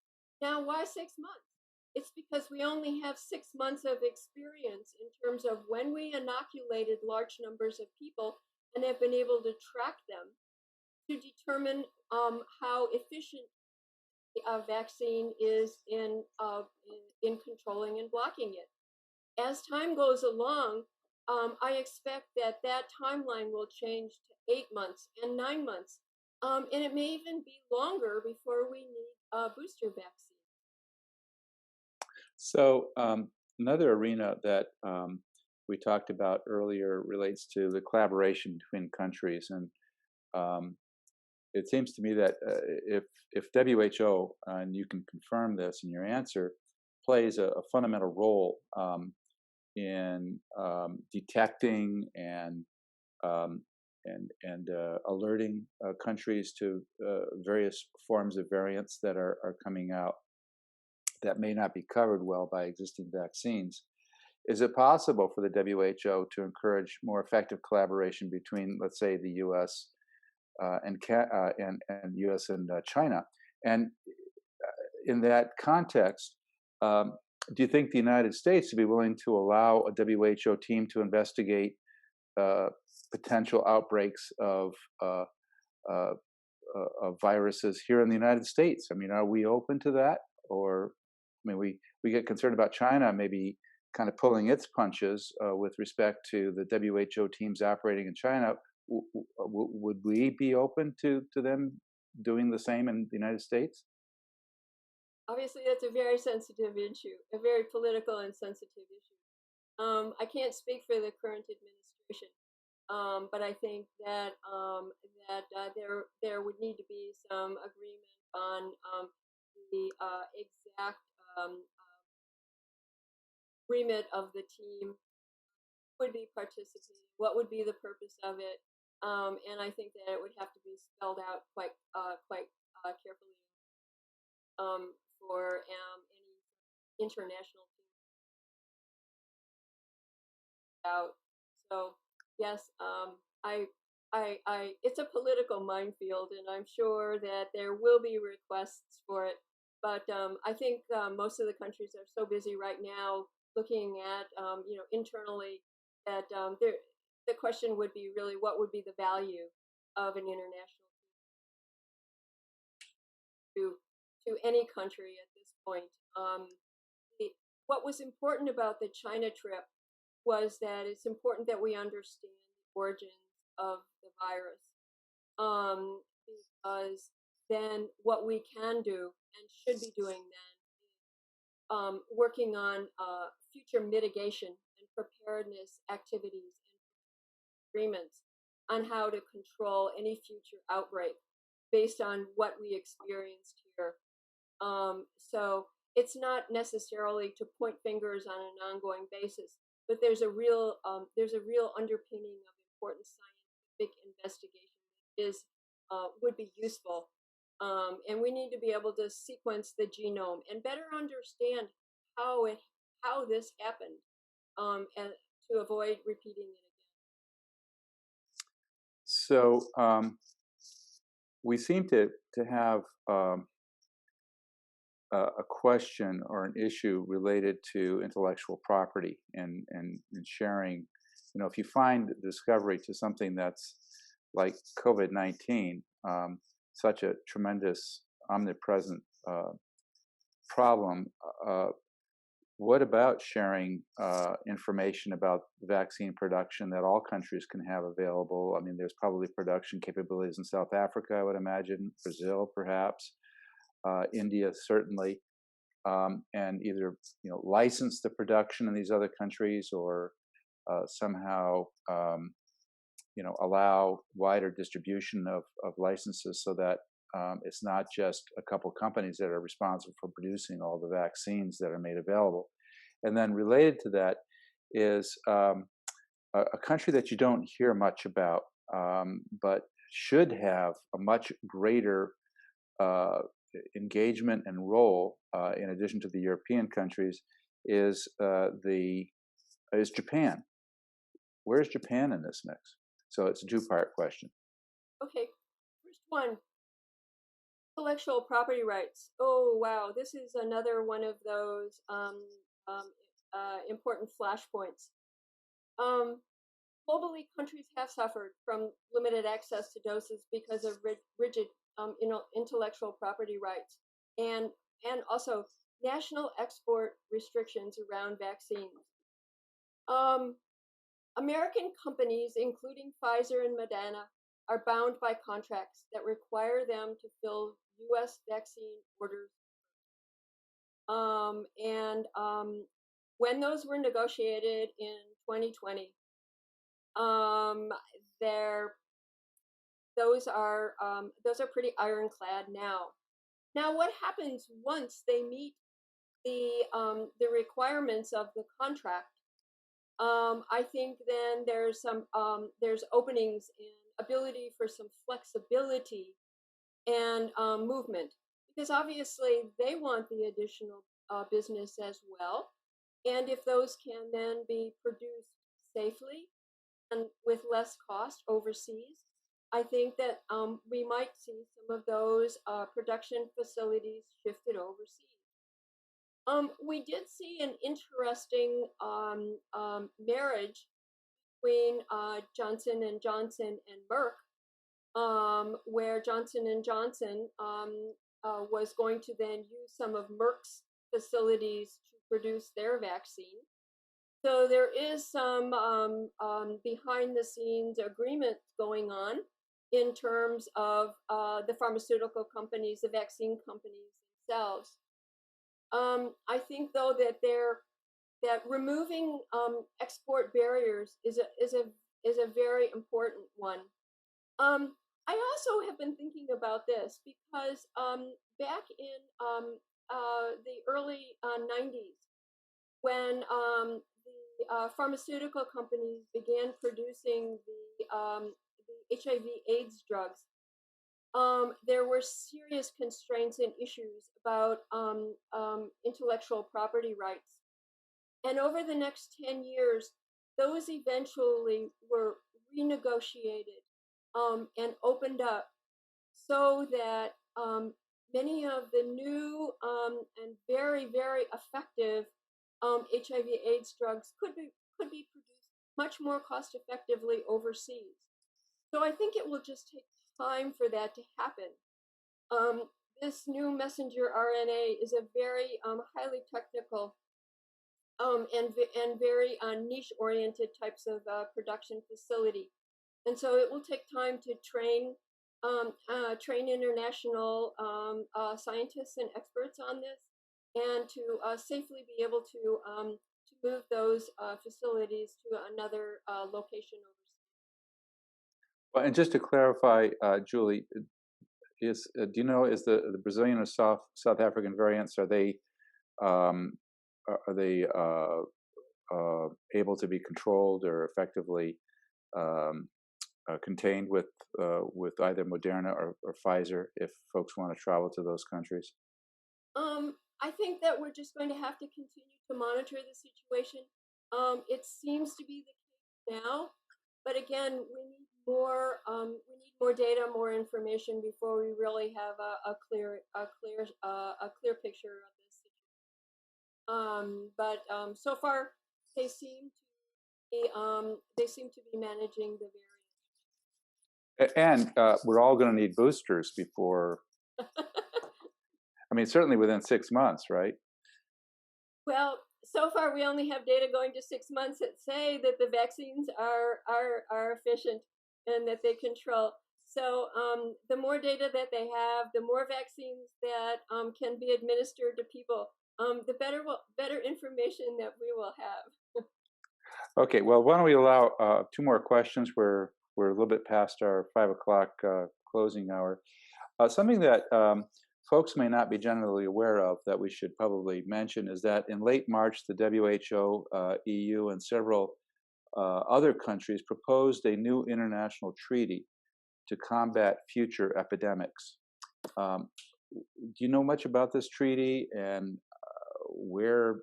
Now, why 6 months? It's because we only have 6 months of experience in terms of when we inoculated large numbers of people and have been able to track them to determine how efficient a vaccine is in controlling and blocking it. As time goes along, I expect that timeline will change to 8 months and 9 months, and it may even be longer before we need a booster vaccine. So another arena that we talked about earlier relates to the collaboration between countries, and it seems to me that if WHO, and you can confirm this in your answer, plays a fundamental role in detecting and alerting countries to various forms of variants that are coming out that may not be covered well by existing vaccines. Is it possible for the WHO to encourage more effective collaboration between, let's say, the U.S. And U.S. and China? And in that context, do you think the United States would be willing to allow a WHO team to investigate potential outbreaks of viruses here in the United States? I mean, are we open to that? Or, I mean, we get concerned about China maybe kind of pulling its punches with respect to the WHO teams operating in China. Would we be open to them doing the same in the United States? Obviously, that's a very sensitive issue, a very political and sensitive issue. I can't speak for the current administration, but I think that there would need to be some agreement on the exact remit of the team, who would be participating, what would be the purpose of it, and I think that it would have to be spelled out quite carefully for any international team out. So yes, it's a political minefield, and I'm sure that there will be requests for it. But I think most of the countries are so busy right now looking at, internally that the question would be really what would be the value of an international to any country at this point. What was important about the China trip was that it's important that we understand the origins of the virus, because then what we can do and should be doing then is working on future mitigation and preparedness activities and agreements on how to control any future outbreak based on what we experienced here. So it's not necessarily to point fingers on an ongoing basis, but there's a real underpinning of important scientific investigation that would be useful, and we need to be able to sequence the genome and better understand how this happened, and to avoid repeating it again. So we seem to have a question or an issue related to intellectual property and sharing. You know, if you find discovery to something that's like COVID-19, such a tremendous, omnipresent problem, what about sharing information about vaccine production that all countries can have available? I mean, there's probably production capabilities in South Africa, I would imagine, Brazil perhaps, India certainly, and either license the production in these other countries or somehow allow wider distribution of licenses so that it's not just a couple companies that are responsible for producing all the vaccines that are made available. And then related to that is a country that you don't hear much about, but should have a much greater uh, engagement and role, in addition to the European countries, is the is Japan. Where's Japan in this mix? So it's a two-part question. Okay, first one, intellectual property rights. Oh wow, this is another one of those um, important flashpoints. Um, Globally, countries have suffered from limited access to doses because of rigid intellectual property rights, and also national export restrictions around vaccines. Um, American companies, including Pfizer and Moderna, are bound by contracts that require them to fill U.S. vaccine orders. And when those were negotiated in 2020, um, they're those are pretty ironclad now. Now, what happens once they meet the requirements of the contract? I think then there's openings and ability for some flexibility and movement, because obviously they want the additional business as well, and if those can then be produced safely and with less cost overseas, I think that we might see some of those production facilities shifted overseas. We did see an interesting marriage between Johnson and Johnson and Merck, where Johnson and Johnson was going to then use some of Merck's facilities to produce their vaccine. So there is some behind the scenes agreement going on in terms of the pharmaceutical companies, the vaccine companies themselves. I think though that removing export barriers is a very important one. I also have been thinking about this because back in the early 90s, when the pharmaceutical companies began producing the HIV/AIDS drugs, there were serious constraints and issues about intellectual property rights. And over the next 10 years, those eventually were renegotiated and opened up so that many of the new and very, very effective HIV/AIDS drugs could be produced much more cost effectively overseas. So I think it will just take time for that to happen. Um, this new messenger RNA is a very highly technical and very niche-oriented types of production facility, and so it will take time to train international scientists and experts on this, and to safely be able to move those facilities to another location overseas. Well, and just to clarify, Julie, do you know, is the Brazilian or South African variants, um, are they able to be controlled or effectively um, contained with either Moderna or Pfizer if folks want to travel to those countries? I think that we're just going to have to continue to monitor the situation. It seems to be the case now, but again, we need more data, more information before we really have a clear picture of this situation. But so far, they seem they seem to be managing the And we're all going to need boosters before. I mean, certainly within 6 months, right? Well, so far we only have data going to 6 months that say that the vaccines are efficient and that they control. So the more data that they have, the more vaccines that can be administered to people, the better information that we will have. Okay. Well, why don't we allow two more questions? We're a little bit past our 5 o'clock closing hour. Something that folks may not be generally aware of that we should probably mention is that in late March, the WHO, EU, and several other countries proposed a new international treaty to combat future epidemics. Um, do you know much about this treaty and where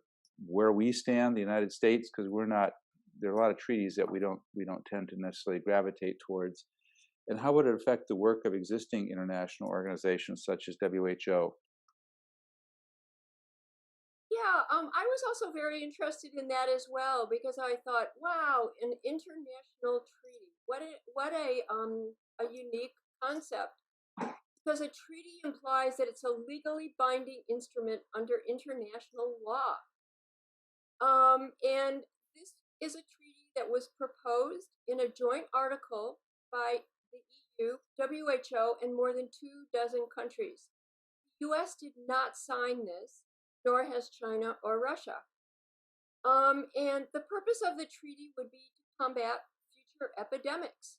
we stand, the United States? Because we're not. There are a lot of treaties that we don't tend to necessarily gravitate towards. And how would it affect the work of existing international organizations such as WHO? Yeah, I was also very interested in that as well because I thought, wow, an international treaty. What a unique concept. Because a treaty implies that it's a legally binding instrument under international law. And this is a treaty that was proposed in a joint article by the EU, WHO, and more than 24 countries. The US did not sign this, nor has China or Russia. And the purpose of the treaty would be to combat future epidemics.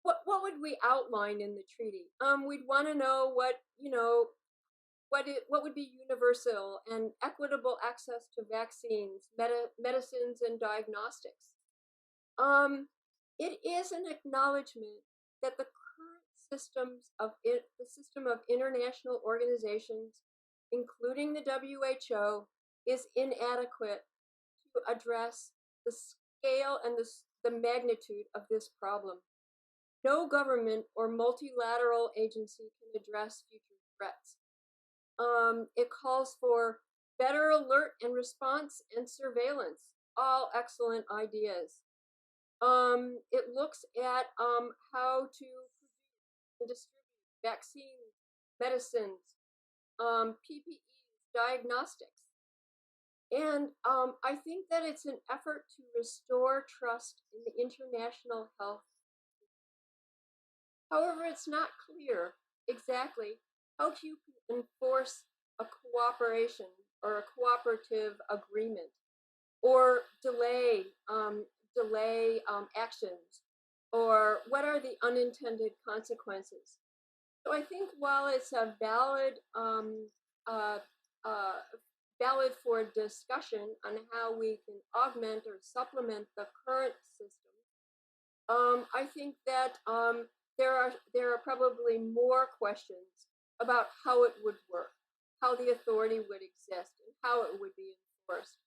What would we outline in the treaty? We'd want to know what would be universal and equitable access to vaccines, medicines, and diagnostics. It is an acknowledgement that the current the system of international organizations, including the WHO, is inadequate to address the scale and the magnitude of this problem. No government or multilateral agency can address future threats. It calls for better alert and response and surveillance, all excellent ideas. It looks at how to produce and distribute vaccines, medicines, PPEs, diagnostics. And I think that it's an effort to restore trust in the international health. However, it's not clear exactly how you can enforce a cooperation or a cooperative agreement or delay actions, or what are the unintended consequences. So I think while it's a uh, valid for discussion on how we can augment or supplement the current system, I think that there are probably more questions about how it would work, how the authority would exist, and how it would be enforced.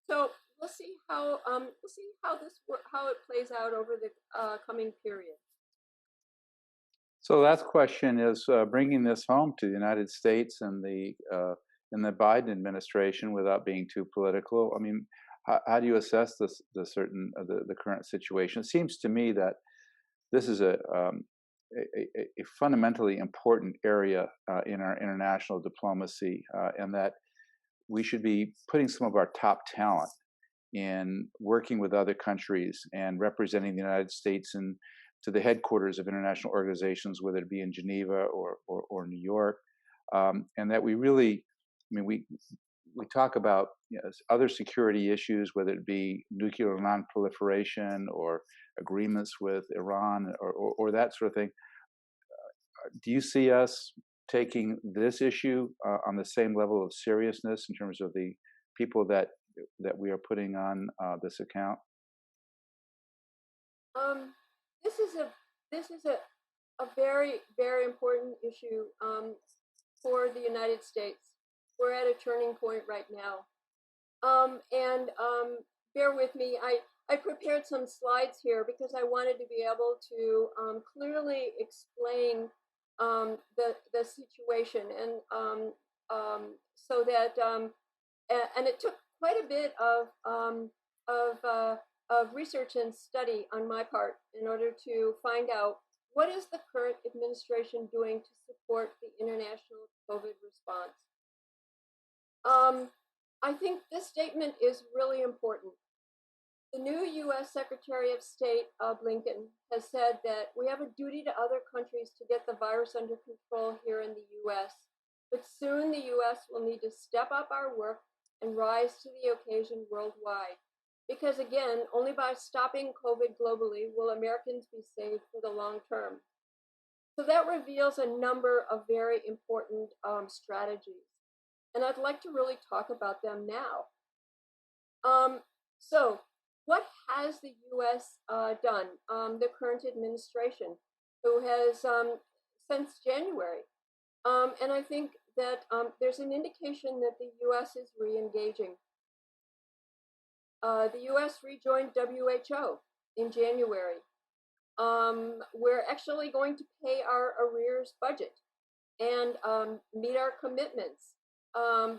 So we'll see how how it plays out over the coming period. So last question is bringing this home to the United States and in the Biden administration without being too political. I mean, how do you assess the current situation? It seems to me that this is a fundamentally important area in our international diplomacy, and that we should be putting some of our top talent in working with other countries and representing the United States and to the headquarters of international organizations, whether it be in Geneva or New York, and that we really, I mean, we talk about other security issues, whether it be nuclear non-proliferation or agreements with Iran or that sort of thing. Do you see us taking this issue on the same level of seriousness in terms of the people that we are putting on this account? This is a very, very important issue for the United States. We're at a turning point right now. And bear with me, I prepared some slides here because I wanted to be able to clearly explain the situation, and so that and it took quite a bit of research and study on my part in order to find out what is the current administration doing to support the international COVID response. I think this statement is really important. The new U.S. Secretary of State, Blinken, has said that we have a duty to other countries to get the virus under control here in the U.S., but soon the U.S. will need to step up our work and rise to the occasion worldwide. Because again, only by stopping COVID globally will Americans be saved for the long term. So that reveals a number of very important strategies. And I'd like to really talk about them now. So, what has the U.S. Done? The current administration, who has since January, and I think that there's an indication that the U.S. is re-engaging. The U.S. rejoined WHO in January. We're actually going to pay our arrears budget and meet our commitments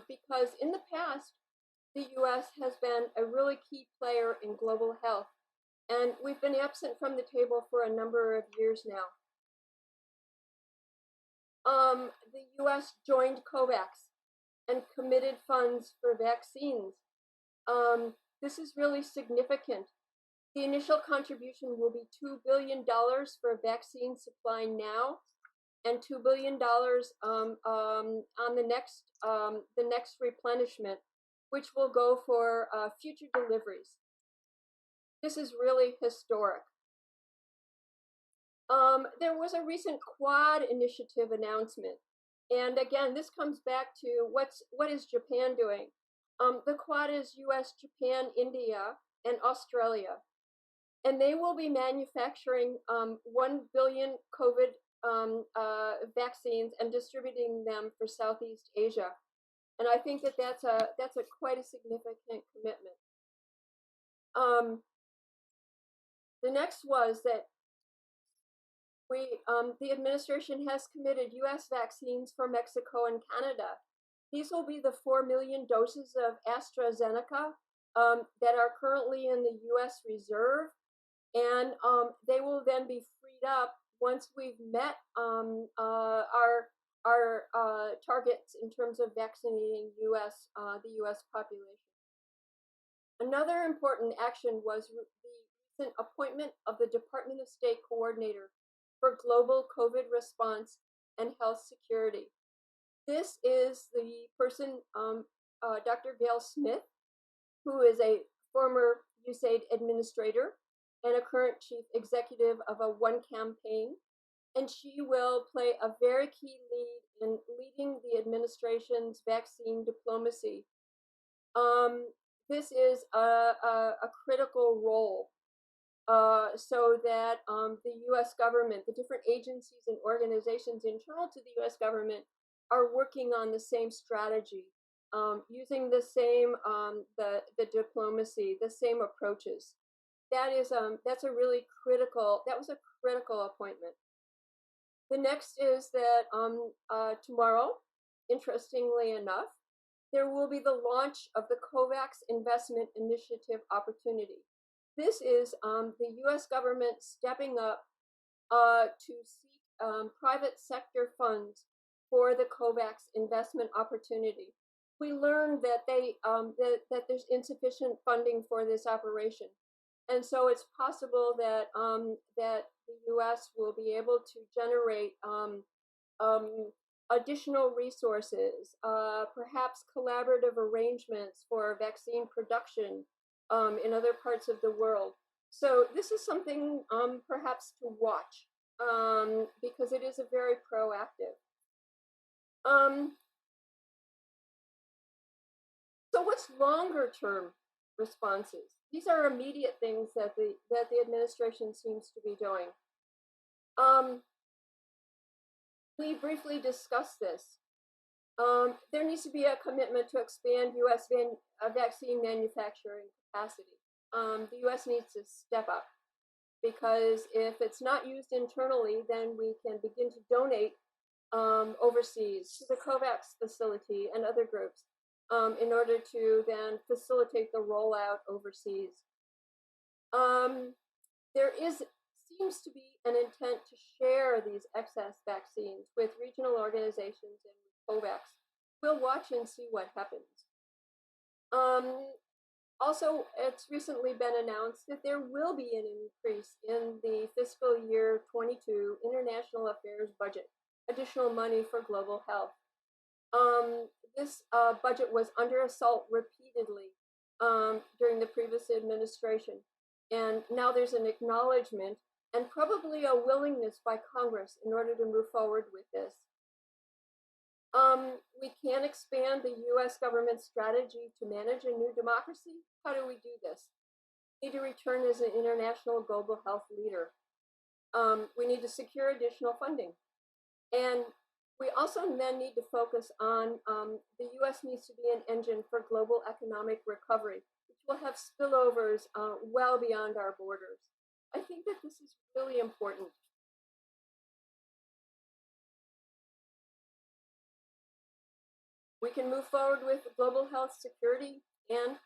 because in the past, the U.S. has been a really key player in global health, and we've been absent from the table for a number of years now. The U.S. joined COVAX and committed funds for vaccines. This is really significant. The initial contribution will be $2 billion for vaccine supply now, and $2 billion on the next replenishment, which will go for future deliveries. This is really historic. There was a recent Quad initiative announcement, and again, this comes back to what is Japan doing? The Quad is U.S., Japan, India, and Australia, and they will be manufacturing 1 billion COVID vaccines and distributing them for Southeast Asia. And I think that that's a quite a significant commitment. The next was that the administration has committed U.S. vaccines for Mexico and Canada. These will be the 4 million doses of AstraZeneca that are currently in the U.S. Reserve, and they will then be freed up once we've met our targets in terms of vaccinating the U.S. population. Another important action was the recent appointment of the Department of State Coordinator for Global COVID Response and Health Security. This is the person, Dr. Gail Smith, who is a former USAID administrator and a current chief executive of a One campaign, and she will play a very key lead in leading the administration's vaccine diplomacy. This is a critical role so that the U.S. government, the different agencies and organizations internal to the U.S. government are working on the same strategy, using the same the diplomacy, the same approaches. That's a really critical. That was a critical appointment. The next is that tomorrow, interestingly enough, there will be the launch of the COVAX Investment Initiative Opportunity. This is the U.S. government stepping up to seek private sector funds for the COVAX investment opportunity. We learned that that there's insufficient funding for this operation, and so it's possible that that the U.S. will be able to generate additional resources, perhaps collaborative arrangements for vaccine production in other parts of the world. So this is something perhaps to watch because it is a very proactive. So what's longer term responses? These are immediate things that the administration seems to be doing. We briefly discussed this. There needs to be a commitment to expand U.S. vaccine manufacturing capacity. The U.S. needs to step up because if it's not used internally, then we can begin to donate overseas to the COVAX facility and other groups in order to then facilitate the rollout overseas. There seems to be an intent to share these excess vaccines with regional organizations and with COVAX. We'll watch and see what happens. Also, it's recently been announced that there will be an increase in the fiscal year 22 international affairs budget, additional money for global health. This budget was under assault repeatedly during the previous administration, and now there's an acknowledgement and probably a willingness by Congress in order to move forward with this. We can expand the U.S. government strategy to manage a new democracy. How do we do this? We need to return as an international global health leader. We need to secure additional funding. And we also then need to focus on the U.S. needs to be an engine for global economic recovery, which will have spillovers well beyond our borders. I think that this is really important. We can move forward with global health security and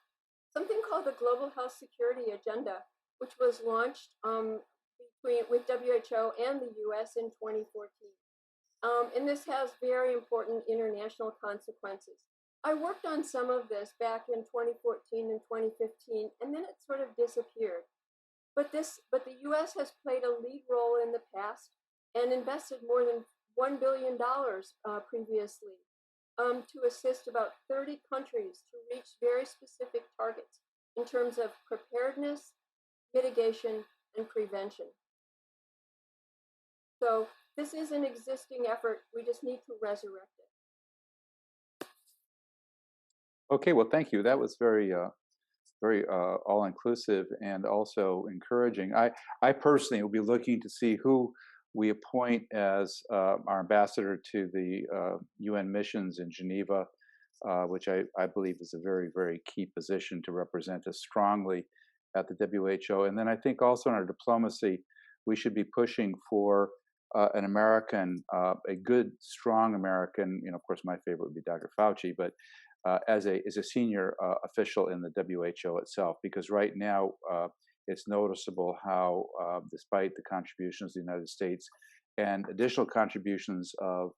something called the Global Health Security Agenda, which was launched with WHO and the U.S. in 2014. And this has very important international consequences. I worked on some of this back in 2014 and 2015, and then it sort of disappeared. But the U.S. has played a lead role in the past and invested more than $1 billion previously to assist about 30 countries to reach very specific targets in terms of preparedness, mitigation, and prevention. So this is an existing effort. We just need to resurrect it. Okay, well, thank you. That was very all-inclusive and also encouraging. I personally will be looking to see who we appoint as our ambassador to the UN missions in Geneva, which I believe is a very, very key position to represent us strongly at the WHO. And then I think also in our diplomacy, we should be pushing for an American, a good, strong American, of course, my favorite would be Dr. Fauci, but as a senior official in the WHO itself, because right now it's noticeable how, despite the contributions of the United States and additional contributions of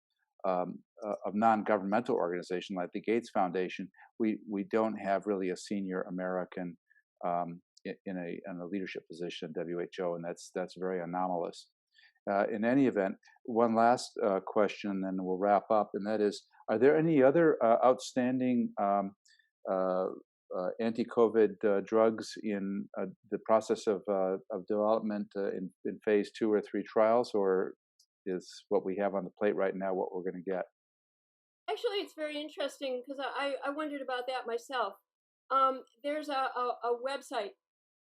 non-governmental organizations like the Gates Foundation, we don't have really a senior American in a leadership position at WHO, and that's very anomalous. In any event, one last question, and then we'll wrap up, and that is, are there any other outstanding anti-COVID drugs in the process of development in phase 2 or 3 trials, or is what we have on the plate right now what we're going to get? Actually, it's very interesting because I wondered about that myself. There's a website.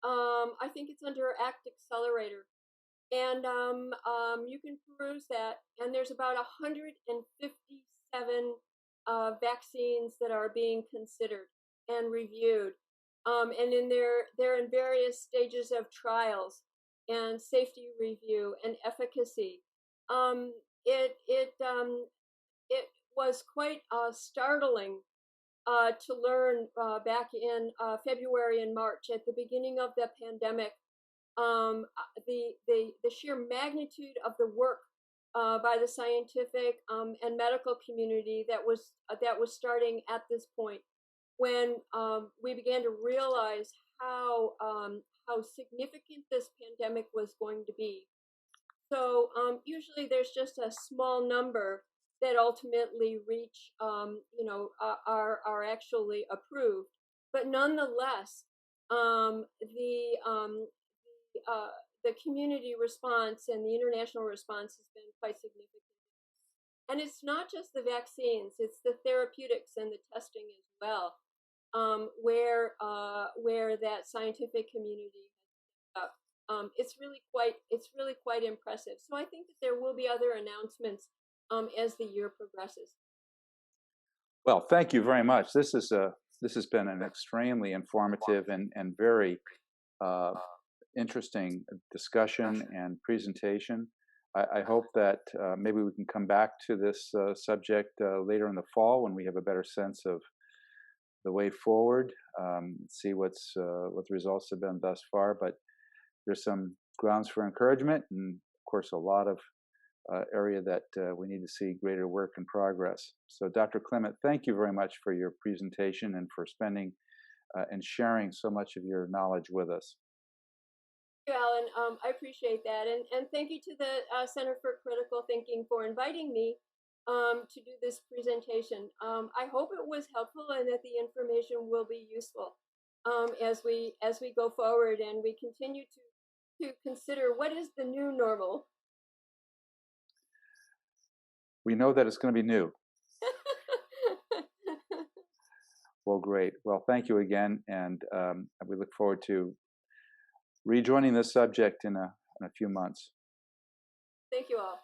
I think it's under act-accelerator. And you can peruse that, and there's about 157 vaccines that are being considered and reviewed, and they're in various stages of trials and safety review and efficacy. It was quite startling to learn back in February and March at the beginning of the pandemic. The sheer magnitude of the work by the scientific and medical community that was starting at this point, when we began to realize how significant this pandemic was going to be. So usually there's just a small number that ultimately reach, are actually approved, but nonetheless, the community response and the international response has been quite significant. And it's not just the vaccines, it's the therapeutics and the testing as well, where that scientific community has up. It's really quite impressive. So I think that there will be other announcements as the year progresses. Well, thank you very much. This has been an extremely informative and very interesting discussion and presentation. I hope that maybe we can come back to this subject later in the fall when we have a better sense of the way forward, see what the results have been thus far. But there's some grounds for encouragement, and of course a lot of area that we need to see greater work and progress. So Dr. Klement, thank you very much for your presentation and for spending and sharing so much of your knowledge with us. Thank you, Alan. I appreciate that. And thank you to the Center for Critical Thinking for inviting me to do this presentation. I hope it was helpful and that the information will be useful as we go forward and we continue to consider what is the new normal. We know that it's going to be new. Well, great. Well, thank you again, and we look forward to rejoining this subject in a few months. Thank you all.